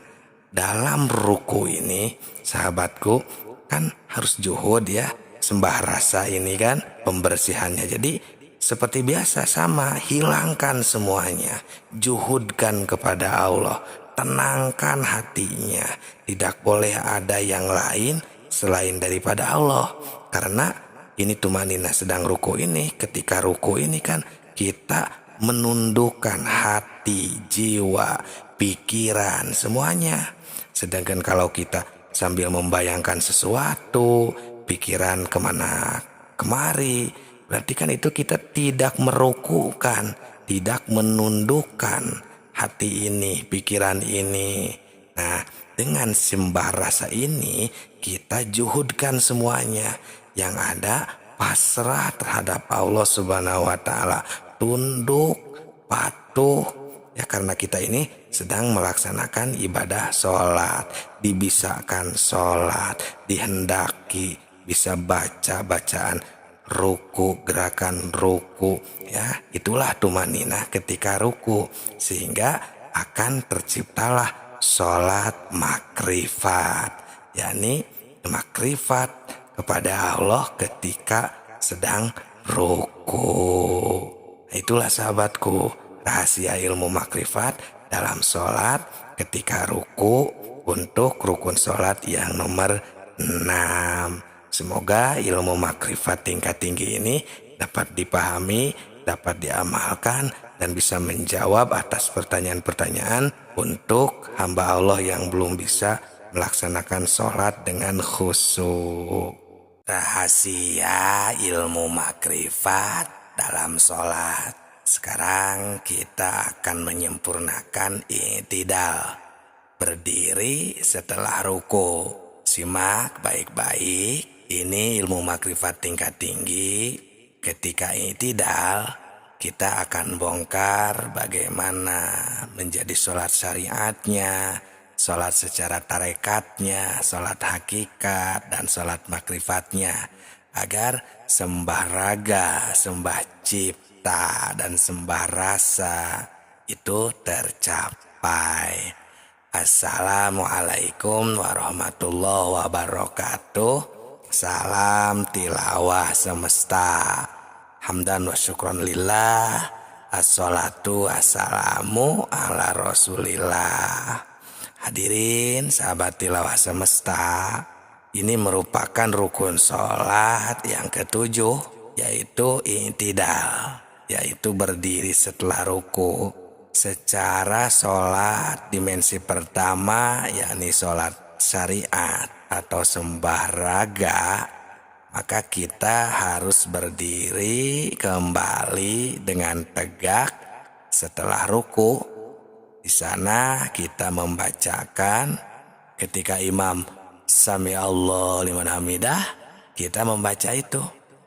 dalam ruku ini, sahabatku, kan harus juhud ya, sembah rasa ini kan pembersihannya. Jadi seperti biasa sama, hilangkan semuanya, juhudkan kepada Allah, tenangkan hatinya. Tidak boleh ada yang lain selain daripada Allah. Karena ini tumanina sedang ruku ini, ketika ruku ini kan kita menundukkan hati, jiwa, pikiran, semuanya. Sedangkan kalau kita sambil membayangkan sesuatu, pikiran kemana kemari, berarti kan itu kita tidak merukukan, tidak menundukkan hati ini, pikiran ini. Nah, dengan sembah rasa ini kita juhudkan semuanya. Yang ada pasrah terhadap Allah Subhanahu wa taala, tunduk, patuh ya, karena kita ini sedang melaksanakan ibadah sholat, dibisakan sholat, dihendaki bisa baca bacaan ruku, gerakan ruku ya. Itulah tumaninah ketika ruku, sehingga akan terciptalah sholat makrifat, yakni makrifat kepada Allah ketika sedang ruku. Itulah sahabatku, rahasia ilmu makrifat dalam sholat ketika ruku untuk rukun sholat yang nomor 6. Semoga ilmu makrifat tingkat tinggi ini dapat dipahami, dapat diamalkan, dan bisa menjawab atas pertanyaan-pertanyaan untuk hamba Allah yang belum bisa melaksanakan sholat dengan khusyuk. Rahasia ilmu makrifat dalam sholat. Sekarang kita akan menyempurnakan i'tidal, berdiri setelah ruku. Simak baik-baik, ini ilmu makrifat tingkat tinggi. Ketika i'tidal, kita akan bongkar bagaimana menjadi sholat syariatnya, sholat secara tarekatnya, sholat hakikat, dan sholat makrifatnya, agar sembah raga, sembah cipta, dan sembah rasa itu tercapai. Assalamualaikum warahmatullahi wabarakatuh. Salam tilawah semesta. Hamdan wa syukron lillah. Assalatu wassalamu ala rasulillah. Hadirin sahabat tilawah semesta, ini merupakan rukun sholat yang ketujuh, yaitu i'tidal, yaitu berdiri setelah ruku. Secara sholat dimensi pertama, yakni sholat syariat atau sembah raga, maka kita harus berdiri kembali dengan tegak setelah ruku. Di sana kita membacakan ketika imam sami Allah liman hamidah, kita membaca itu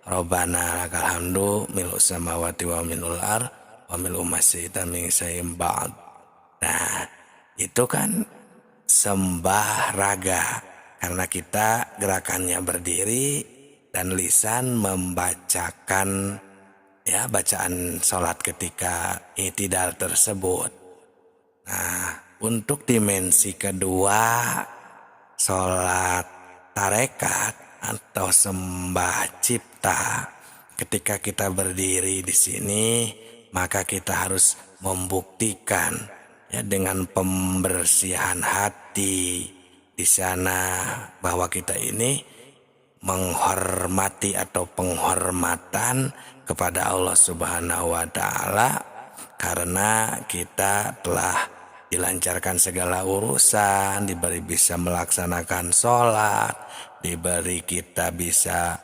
Rabbana lakal hamdu mil'us samawati wa minul ar wa min umasyitan min syai'in ba'd. Nah, itu kan sembah raga karena kita gerakannya berdiri dan lisan membacakan ya bacaan sholat ketika i'tidal tersebut. Nah, untuk dimensi kedua sholat tarekat atau sembah cipta, ketika kita berdiri di sini maka kita harus membuktikan ya dengan pembersihan hati di sana bahwa kita ini menghormati atau penghormatan kepada Allah Subhanahu wa taala karena kita telah dilancarkan segala urusan, diberi bisa melaksanakan sholat, diberi kita bisa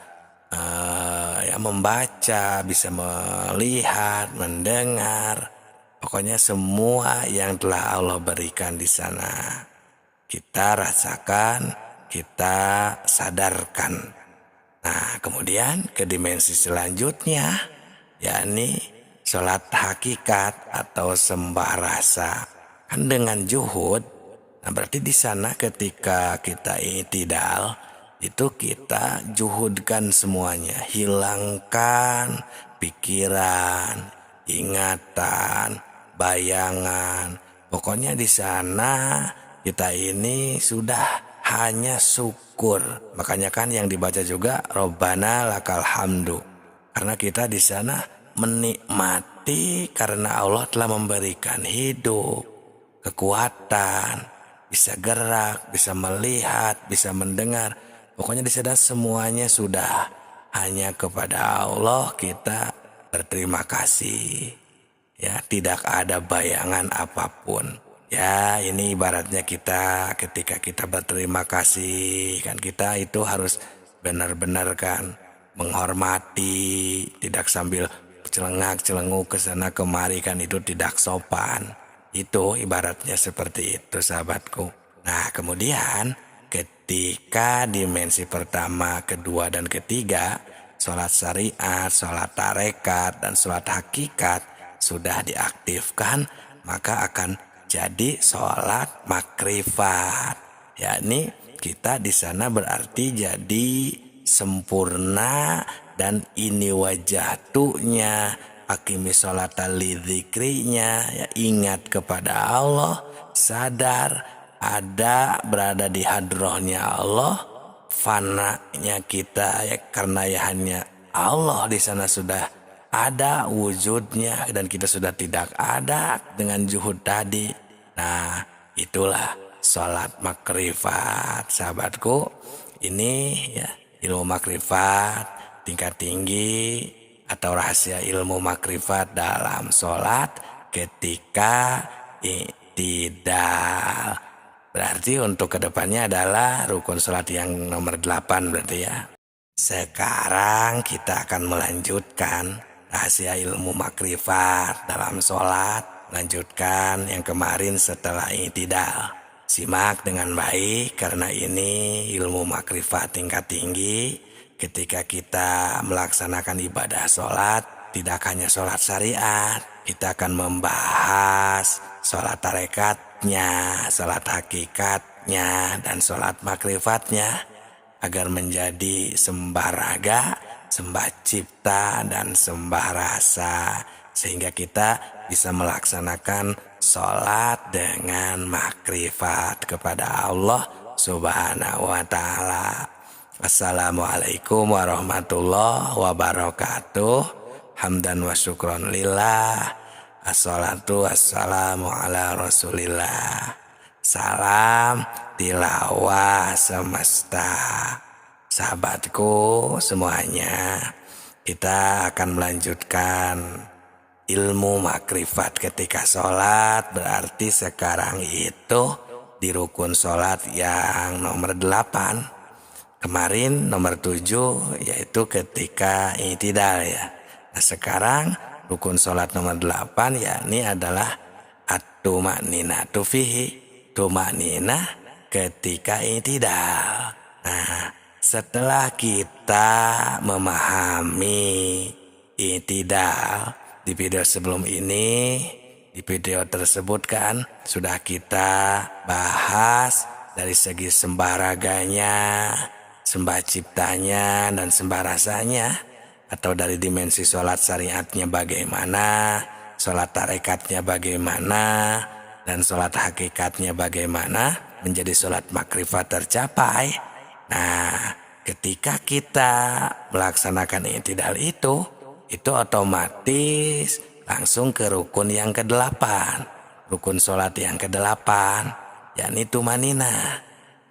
ya membaca, bisa melihat, mendengar, pokoknya semua yang telah Allah berikan di sana kita rasakan, kita sadarkan. Nah, kemudian ke dimensi selanjutnya, yakni sholat hakikat atau sembah rasa. Kan dengan juhud, nah berarti di sana ketika kita i'tidal, itu kita juhudkan semuanya, hilangkan pikiran, ingatan, bayangan. Pokoknya di sana kita ini sudah hanya syukur. Makanya kan yang dibaca juga Robbana lakal hamdu. Karena kita di sana menikmati karena Allah telah memberikan hidup, kekuatan, bisa gerak, bisa melihat, bisa mendengar. Pokoknya di sana semuanya sudah hanya kepada Allah kita berterima kasih. Ya, tidak ada bayangan apapun. Ya, ini ibaratnya kita ketika kita berterima kasih, kan kita itu harus benar-benar kan menghormati, tidak sambil celengak-celenguk ke sana kemari, kan itu tidak sopan. Itu ibaratnya seperti itu, sahabatku. Nah, kemudian ketika dimensi pertama, kedua, dan ketiga, sholat syariat, sholat tarekat, dan sholat hakikat sudah diaktifkan, maka akan jadi sholat makrifat. Yakni kita di sana berarti jadi sempurna dan ini wajahtunya, akimi sholat lidzikrinya, ya ingat kepada Allah, sadar ada berada di hadrohnya Allah, fananya kita ya karena ya hanya Allah di sana sudah ada wujudnya dan kita sudah tidak ada dengan juhud tadi. Nah, itulah sholat makrifat, sahabatku. Ini ya ilmu makrifat tingkat tinggi atau rahasia ilmu makrifat dalam sholat ketika i'tidal. Berarti untuk kedepannya adalah rukun sholat yang nomor 8 berarti ya. Sekarang kita akan melanjutkan rahasia ilmu makrifat dalam sholat, lanjutkan yang kemarin setelah i'tidal. Simak dengan baik karena ini ilmu makrifat tingkat tinggi. Ketika kita melaksanakan ibadah sholat, tidak hanya sholat syariat, kita akan membahas sholat tarekatnya, sholat hakikatnya, dan sholat makrifatnya agar menjadi sembah raga, sembah cipta, dan sembah rasa, sehingga kita bisa melaksanakan sholat dengan makrifat kepada Allah Subhanahu wa ta'ala. Assalamualaikum warahmatullahi wabarakatuh. Hamdan wa syukron lillah. Assalatu wassalamu ala rasulillah. Salam tilawah semesta. Sahabatku semuanya, kita akan melanjutkan ilmu makrifat ketika sholat. Berarti sekarang itu di rukun sholat yang nomor 8. Kemarin nomor 7 yaitu ketika i'tidal ya. Nah sekarang rukun sholat nomor 8 yakni adalah at-tumaninatu fihi, tumaninah ketika i'tidal. Nah setelah kita memahami i'tidal, di video sebelum ini, di video tersebut kan sudah kita bahas dari segi sembah raganya, sembah ciptanya, dan sembah rasanya, atau dari dimensi sholat syariatnya bagaimana, sholat tarekatnya bagaimana, dan sholat hakikatnya bagaimana menjadi sholat makrifat tercapai. Nah, ketika kita melaksanakan i'tidal itu otomatis langsung ke rukun yang ke-8, rukun sholat yang ke-8, yakni tumanina.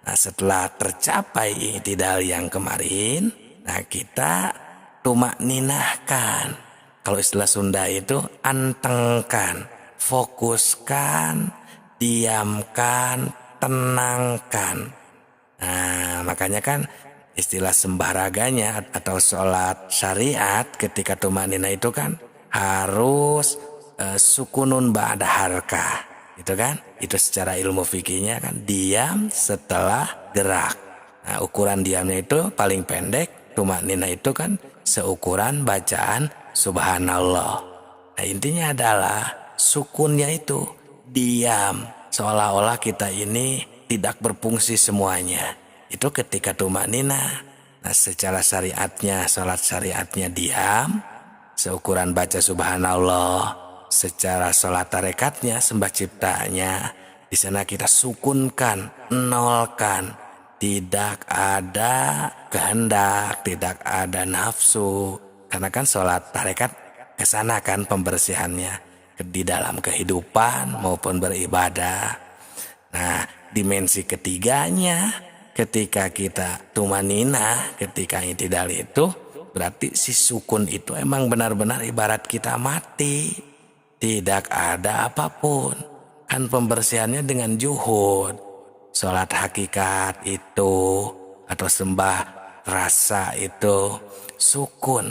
Nah, setelah tercapai i'tidal yang kemarin, nah kita tumakninahkan. Kalau istilah Sunda itu antengkan, fokuskan, diamkan, tenangkan. Nah, makanya kan istilah sembah raganya atau sholat syariat ketika tumanina itu kan harus sukunun ba'da harkah, gitu kan? Itu secara ilmu fikihnya kan diam setelah gerak. Nah, ukuran diamnya itu paling pendek, tumanina itu kan seukuran bacaan subhanallah. Nah, intinya adalah sukunnya itu diam, seolah-olah kita ini tidak berfungsi semuanya. Itu ketika tumanina. Nah, secara syariatnya, sholat syariatnya diam, seukuran baca subhanallah. Secara sholat tarekatnya, sembah ciptanya, di sana kita sukunkan, nolkan, tidak ada kehendak, tidak ada nafsu. Karena kan sholat tarekat kesana kan pembersihannya di dalam kehidupan maupun beribadah. Nah, dimensi ketiganya ketika kita tumanina, ketika i'tidal itu berarti si sukun itu emang benar-benar ibarat kita mati. Tidak ada apapun. Kan pembersihannya dengan juhud. Sholat hakikat itu atau sembah rasa itu sukun.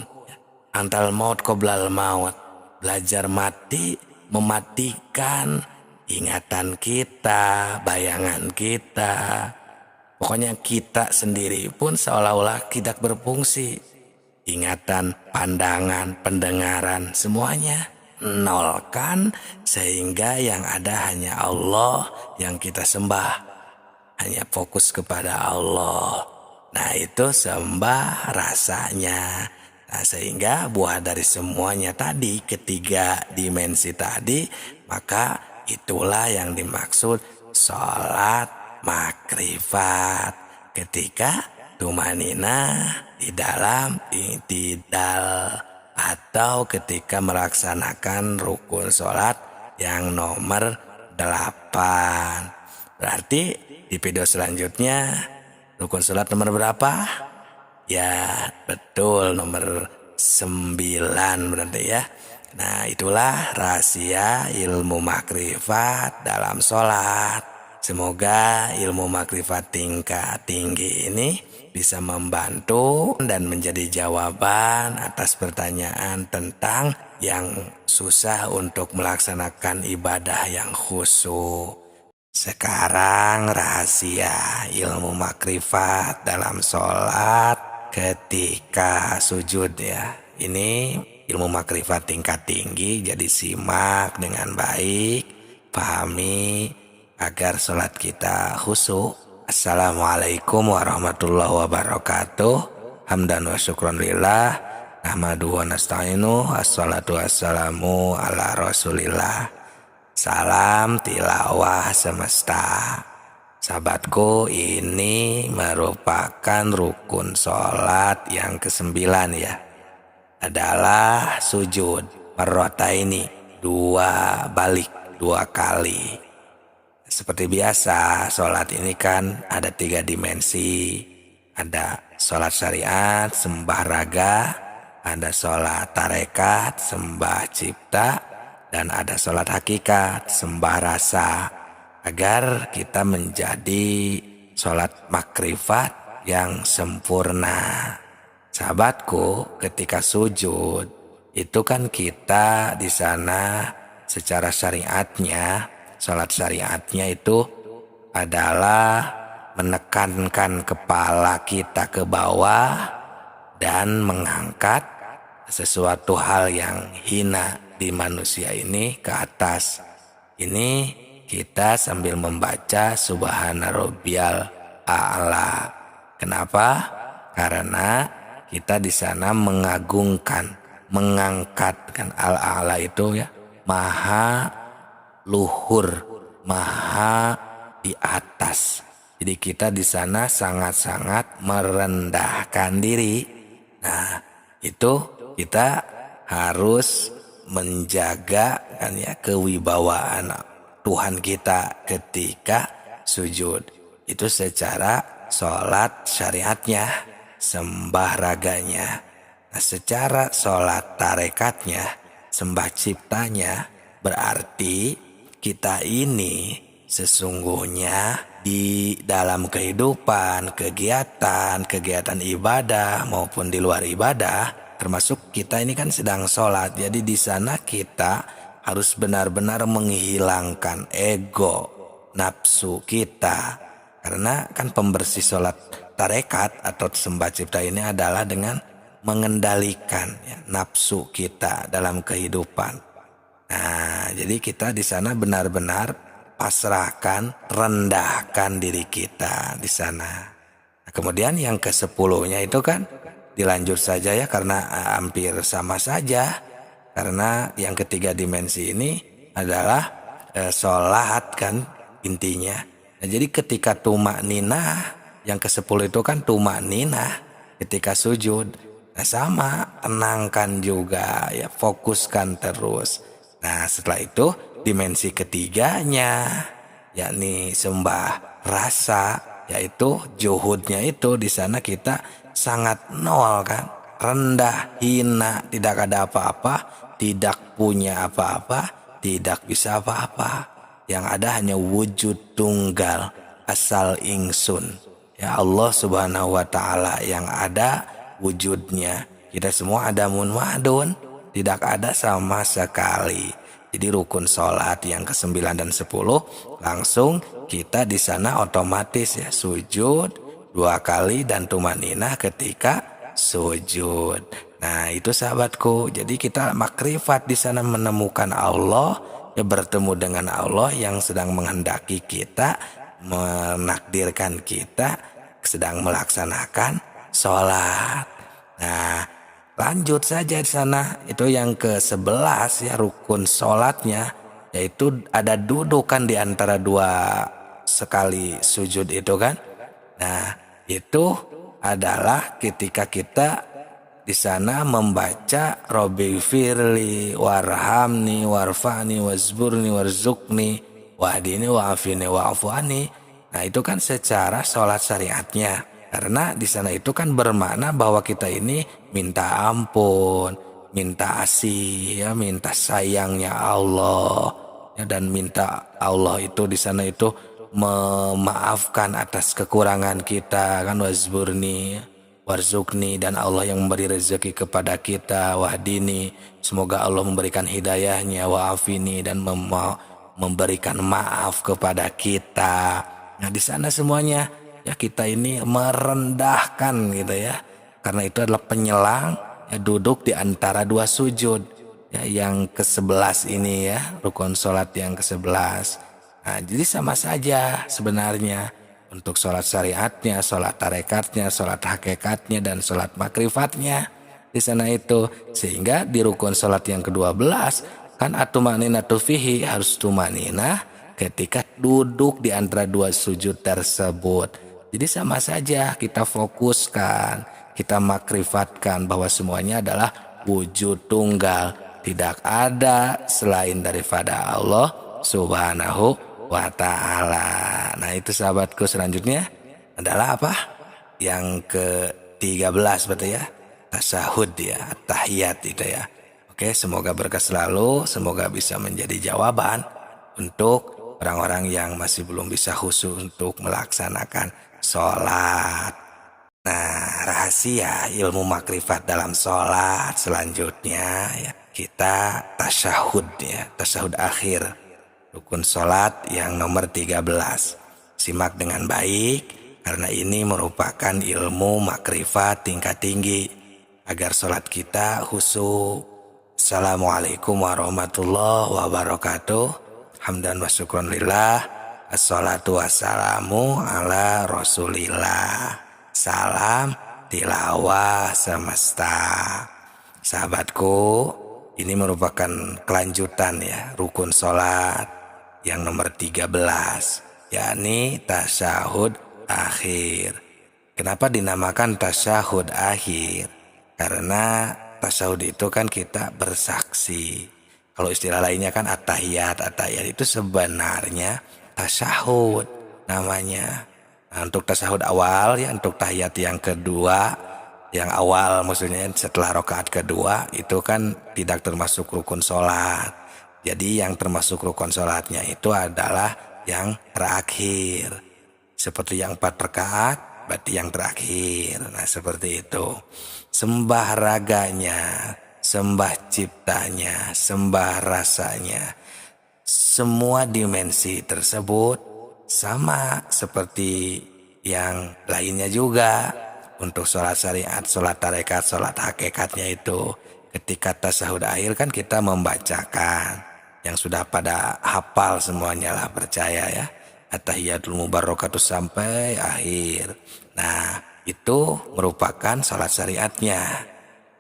Antal maut qoblal maut. Belajar mati, mematikan ingatan kita, bayangan kita. Pokoknya kita sendiri pun seolah-olah tidak berfungsi. Ingatan, pandangan, pendengaran, semuanya nolkan sehingga yang ada hanya Allah yang kita sembah. Hanya fokus kepada Allah. Nah, itu sembah rasanya. Nah, sehingga buah dari semuanya tadi, ketiga dimensi tadi, maka itulah yang dimaksud sholat makrifat ketika tumanina di dalam i'tidal atau ketika melaksanakan rukun sholat yang nomor 8. Berarti di video selanjutnya rukun sholat nomor berapa? Ya betul, nomor 9 berarti ya. Nah, itulah rahasia ilmu makrifat dalam sholat. Semoga ilmu makrifat tingkat tinggi ini bisa membantu dan menjadi jawaban atas pertanyaan tentang yang susah untuk melaksanakan ibadah yang khusyuk. Sekarang rahasia ilmu makrifat dalam sholat ketika sujud ya. Ini ilmu makrifat tingkat tinggi, jadi simak dengan baik, pahami agar sholat kita khusyuk. Assalamualaikum warahmatullahi wabarakatuh. Hamdan wa syukron lillah. Nahmadu wa nasta'inu. Assalatu wassalamu ala rasulillah. Salam tilawah semesta. Sahabatku, ini merupakan rukun sholat yang ke-9 ya. Adalah sujud marrataini, 2 balik, 2 kali. Seperti biasa, sholat ini kan ada 3 dimensi. Ada sholat syariat, sembah raga, ada sholat tarekat, sembah cipta, dan ada sholat hakikat, sembah rasa. Agar kita menjadi sholat makrifat yang sempurna. Sahabatku, ketika sujud, itu kan kita di sana secara syariatnya, sholat syariatnya itu adalah menekankan kepala kita ke bawah dan mengangkat sesuatu hal yang hina di manusia ini ke atas. Ini kita sambil membaca Subhana Rabbiyal A'la. Kenapa? Karena kita di sana mengagungkan, mengangkatkan Al-A'la itu ya, maha luhur, maha di atas. Jadi kita di sana sangat-sangat merendahkan diri. Nah, itu kita harus menjaga kan ya kewibawaan Tuhan kita ketika sujud. Itu secara sholat syariatnya, sembah raganya. Nah, secara sholat tarekatnya, sembah ciptanya, berarti kita ini sesungguhnya di dalam kehidupan, kegiatan ibadah maupun di luar ibadah, termasuk kita ini kan sedang sholat. Jadi di sana kita harus benar-benar menghilangkan ego, nafsu kita. Karena kan pembersih sholat tarekat atau sembah cipta ini adalah dengan mengendalikan ya, nafsu kita dalam kehidupan. Nah, jadi kita di sana benar-benar pasrahkan, rendahkan diri kita di sana. Nah, kemudian yang ke-10-nya itu kan dilanjut saja ya, karena hampir sama saja. Karena yang ketiga dimensi ini adalah sholat kan intinya. Nah, jadi ketika tumakninah, yang ke-10 itu kan tumakninah ketika sujud. Nah, sama, tenangkan juga ya, fokuskan terus. Nah, setelah itu dimensi ketiganya, yakni sembah rasa, yaitu juhudnya itu di sana kita sangat nol kan, rendah, hina, tidak ada apa-apa, tidak punya apa-apa, tidak bisa apa-apa. Yang ada hanya wujud tunggal, asal ingsun. Ya Allah Subhanahu wa Ta'ala yang ada wujudnya. Kita semua adamun ma'dun, tidak ada sama sekali. Jadi rukun sholat yang ke-9 dan 10 langsung kita di sana otomatis ya sujud 2 kali dan tumaninah ketika sujud. Nah, itu sahabatku. Jadi kita makrifat di sana menemukan Allah, ya, bertemu dengan Allah yang sedang menghendaki kita, menakdirkan kita sedang melaksanakan sholat. Nah, lanjut saja di sana, itu yang ke-11 ya, rukun sholatnya, yaitu ada dudukan di antara 2 sekali sujud itu kan. Nah, itu adalah ketika kita di sana membaca Robbi firli warhamni warfa'ni wazburni warzukni wahdini wa'afini wa'afuani. Nah, itu kan secara sholat syariatnya. Karena di sana itu kan bermakna bahwa kita ini minta ampun, minta asih, ya, minta sayangnya Allah, ya, dan minta Allah itu di sana itu memaafkan atas kekurangan kita kan, wazburni warzukni, dan Allah yang memberi rezeki kepada kita, wahdini, semoga Allah memberikan hidayahnya, wa'afini, dan memberikan maaf kepada kita. Nah, di sana semuanya ya kita ini merendahkan gitu ya, karena itu adalah penyelang ya, duduk di antara 2 sujud ya, yang ke-11 ini ya, rukun sholat yang ke-11. Nah, jadi sama saja sebenarnya untuk sholat syariatnya, sholat tarekatnya, sholat hakikatnya, dan sholat makrifatnya di sana itu. Sehingga di rukun sholat yang ke-12 kan atumaninatu fihi, harus tumaninah ketika duduk di antara 2 sujud tersebut. Jadi sama saja kita fokuskan, kita makrifatkan bahwa semuanya adalah wujud tunggal, tidak ada selain daripada Allah Subhanahu wa Ta'ala. Nah, itu sahabatku, selanjutnya adalah apa? Yang ke-13 berarti ya, tasyahud ya, tahiyat itu ya. Oke, semoga berkah selalu, semoga bisa menjadi jawaban untuk orang-orang yang masih belum bisa khusyuk untuk melaksanakan sholat. Nah, rahasia ilmu makrifat dalam sholat selanjutnya ya, kita tasyahud ya, tasyahud akhir, rukun sholat yang nomor 13. Simak dengan baik, karena ini merupakan ilmu makrifat tingkat tinggi, agar sholat kita khusyuk, Assalamualaikum warahmatullahi wabarakatuh. Hamdan wa syukron lillah. Assalatu wassalamu ala rasulillah. Salam tilawah semesta. Sahabatku, ini merupakan kelanjutan ya rukun sholat yang nomor 13, yakni tasyahud akhir. Kenapa dinamakan tasyahud akhir? Karena tasyahud itu kan kita bersaksi. Kalau istilah lainnya kan at-tahiyat. At-tahiyat itu sebenarnya tasyahud namanya. Nah, untuk tasyahud awal ya, untuk tahiyat yang kedua, yang awal maksudnya setelah rakaat kedua itu kan tidak termasuk rukun sholat. Jadi yang termasuk rukun sholatnya itu adalah yang terakhir. Seperti yang 4 rakaat berarti yang terakhir. Nah seperti itu. Sembah raganya, sembah ciptanya, sembah rasanya. Semua dimensi tersebut sama seperti yang lainnya juga. Untuk sholat syariat, sholat tarekat, sholat hakikatnya itu ketika tasyahud akhir kan kita membacakan yang sudah pada hafal semuanya lah, percaya ya, at-tahiyatul mubarakatuh sampai akhir. Nah itu merupakan sholat syariatnya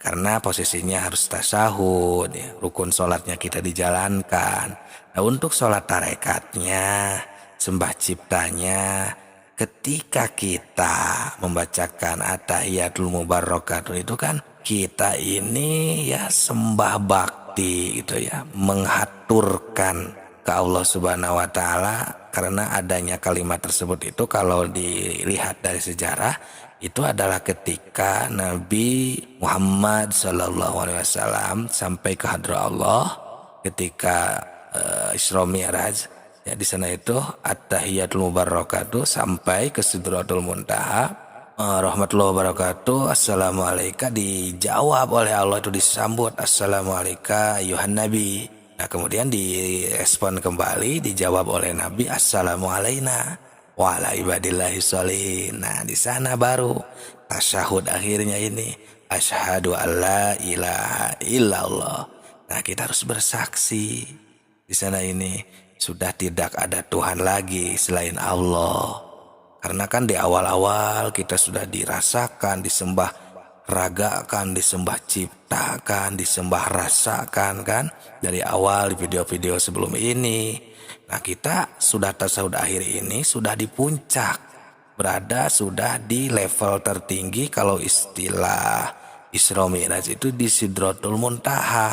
karena posisinya harus tasyahud ya, rukun sholatnya kita dijalankan. Nah untuk sholat tarekatnya, sembah ciptanya, ketika kita membacakan at-tahiyatul mubarakatuh itu kan kita ini ya sembah bakti gitu ya, menghaturkan ke Allah Subhanahu wa taala. Karena adanya kalimat tersebut itu kalau dilihat dari sejarah itu adalah ketika Nabi Muhammad SAW sampai ke hadrat Allah ketika Isra Mi'raj. Ya di sana itu at-tahiyatul mubarakatuh sampai ke Sidratul Muntaha. Rahmatullahi wabarakatuh. Assalamualaikum dijawab oleh Allah, itu disambut assalamualaikum ayuhan nabi. Nah kemudian direspon kembali, dijawab oleh Nabi assalamu alaina wa ala ibadillahi sholihin. Nah di sana baru tasyahud akhirnya ini asyhadu alla ilaha illallah. Nah kita harus bersaksi di sana ini sudah tidak ada Tuhan lagi selain Allah. Karena kan di awal-awal kita sudah dirasakan, disembah ragakan, disembah ciptakan, disembah rasakan kan. Dari awal di video-video sebelum ini. Nah kita sudah tasyahud akhir ini sudah di puncak. Berada sudah di level tertinggi kalau istilah Isra Mi'raj itu di Sidratul Muntaha.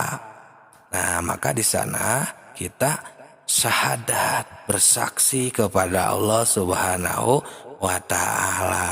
Nah maka di sana kita syahadat, bersaksi kepada Allah Subhanahu wa ta'ala.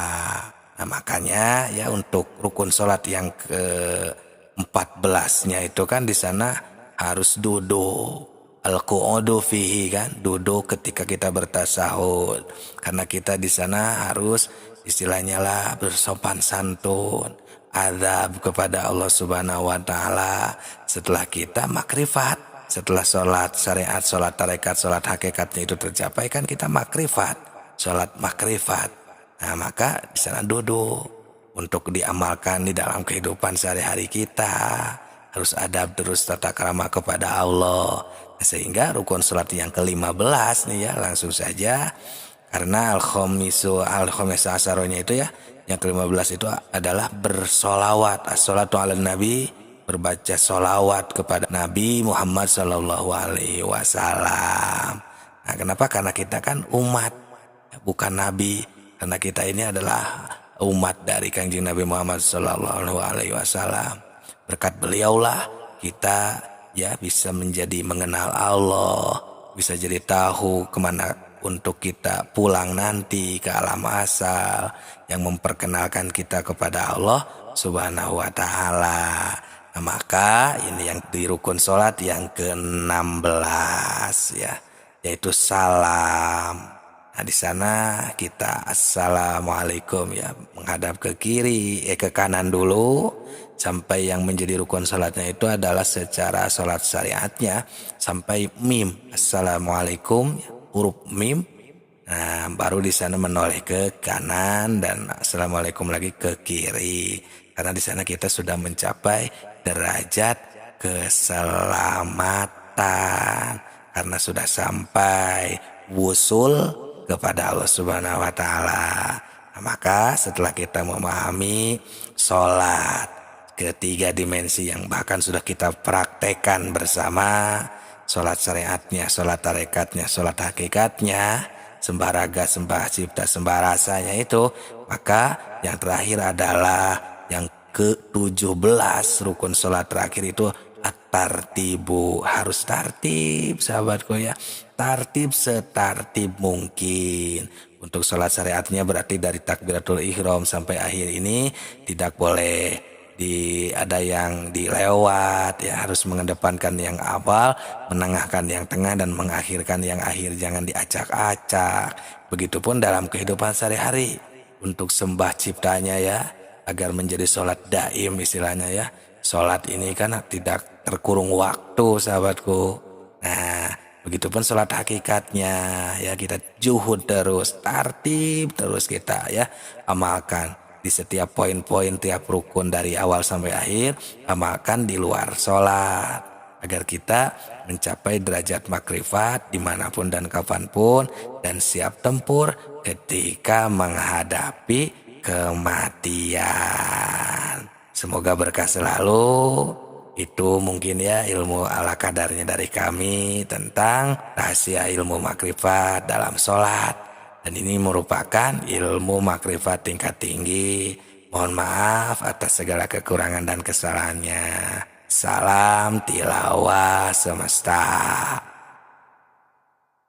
Nah makanya ya untuk rukun sholat yang ke-14-nya itu kan di sana harus duduk. Al-qu'udu fihi kan, duduk ketika kita bertasahud. Karena kita di sana harus istilahnya lah bersopan santun, adab kepada Allah Subhanahu wa ta'ala setelah kita makrifat. Setelah sholat syariat, sholat tarekat, sholat hakikatnya itu tercapai kan kita makrifat, sholat makrifat. Nah maka di sana duduk untuk diamalkan di dalam kehidupan sehari-hari kita. Harus adab terus tata krama kepada Allah. Nah, sehingga rukun sholat yang ke-15 nih ya langsung saja. Karena al-khomisu asaronya itu ya, yang ke-15 itu adalah bersolawat. As-sholatu ala nabi, berbaca solawat kepada Nabi Muhammad SAW. Nah, kenapa? Karena kita kan umat, bukan Nabi. Karena kita ini adalah umat dari Kanjeng Nabi Muhammad SAW. Berkat beliaulah kita ya bisa menjadi mengenal Allah, bisa jadi tahu kemana untuk kita pulang nanti ke alam asal, yang memperkenalkan kita kepada Allah Subhanahu wa ta'ala. Nah, maka ini yang di rukun sholat yang ke-16 ya, yaitu salam. Nah di sana kita assalamualaikum ya, menghadap ke kiri, ke kanan dulu sampai yang menjadi rukun sholatnya itu adalah secara sholat syariatnya sampai mim, assalamualaikum huruf mim. Nah baru di sana menoleh ke kanan dan assalamualaikum lagi ke kiri. Karena di sana kita sudah mencapai derajat keselamatan karena sudah sampai wusul kepada Allah Subhanahu wa Ta'ala. Nah, maka setelah kita memahami sholat ketiga dimensi yang bahkan sudah kita praktekkan bersama, sholat syariatnya, sholat tarekatnya, sholat hakikatnya, sembah raga, sembah cipta, sembah rasanya itu, maka yang terakhir adalah yang ke-17 rukun sholat terakhir itu at-tartibu. Harus tartib sahabatku ya, tartib setartib mungkin. Untuk sholat syariatnya berarti dari takbiratul ihram sampai akhir ini tidak boleh ada yang dilewat ya, harus mengedepankan yang awal, menengahkan yang tengah, dan mengakhirkan yang akhir, jangan diacak-acak. Begitupun dalam kehidupan sehari-hari untuk sembah ciptanya ya, agar menjadi sholat daim istilahnya ya. Sholat ini kan tidak terkurung waktu sahabatku. Nah, begitupun sholat hakikatnya ya, kita juhud terus, tartib terus kita ya, amalkan di setiap poin-poin tiap rukun dari awal sampai akhir, amalkan di luar sholat agar kita mencapai derajat makrifat dimanapun dan kapanpun, dan siap tempur ketika menghadapi kematian. Semoga berkah selalu. Itu mungkin ya ilmu ala kadarnya dari kami tentang rahasia ilmu makrifat dalam sholat. Dan ini merupakan ilmu makrifat tingkat tinggi. Mohon maaf atas segala kekurangan dan kesalahannya. Salam tilawah semesta.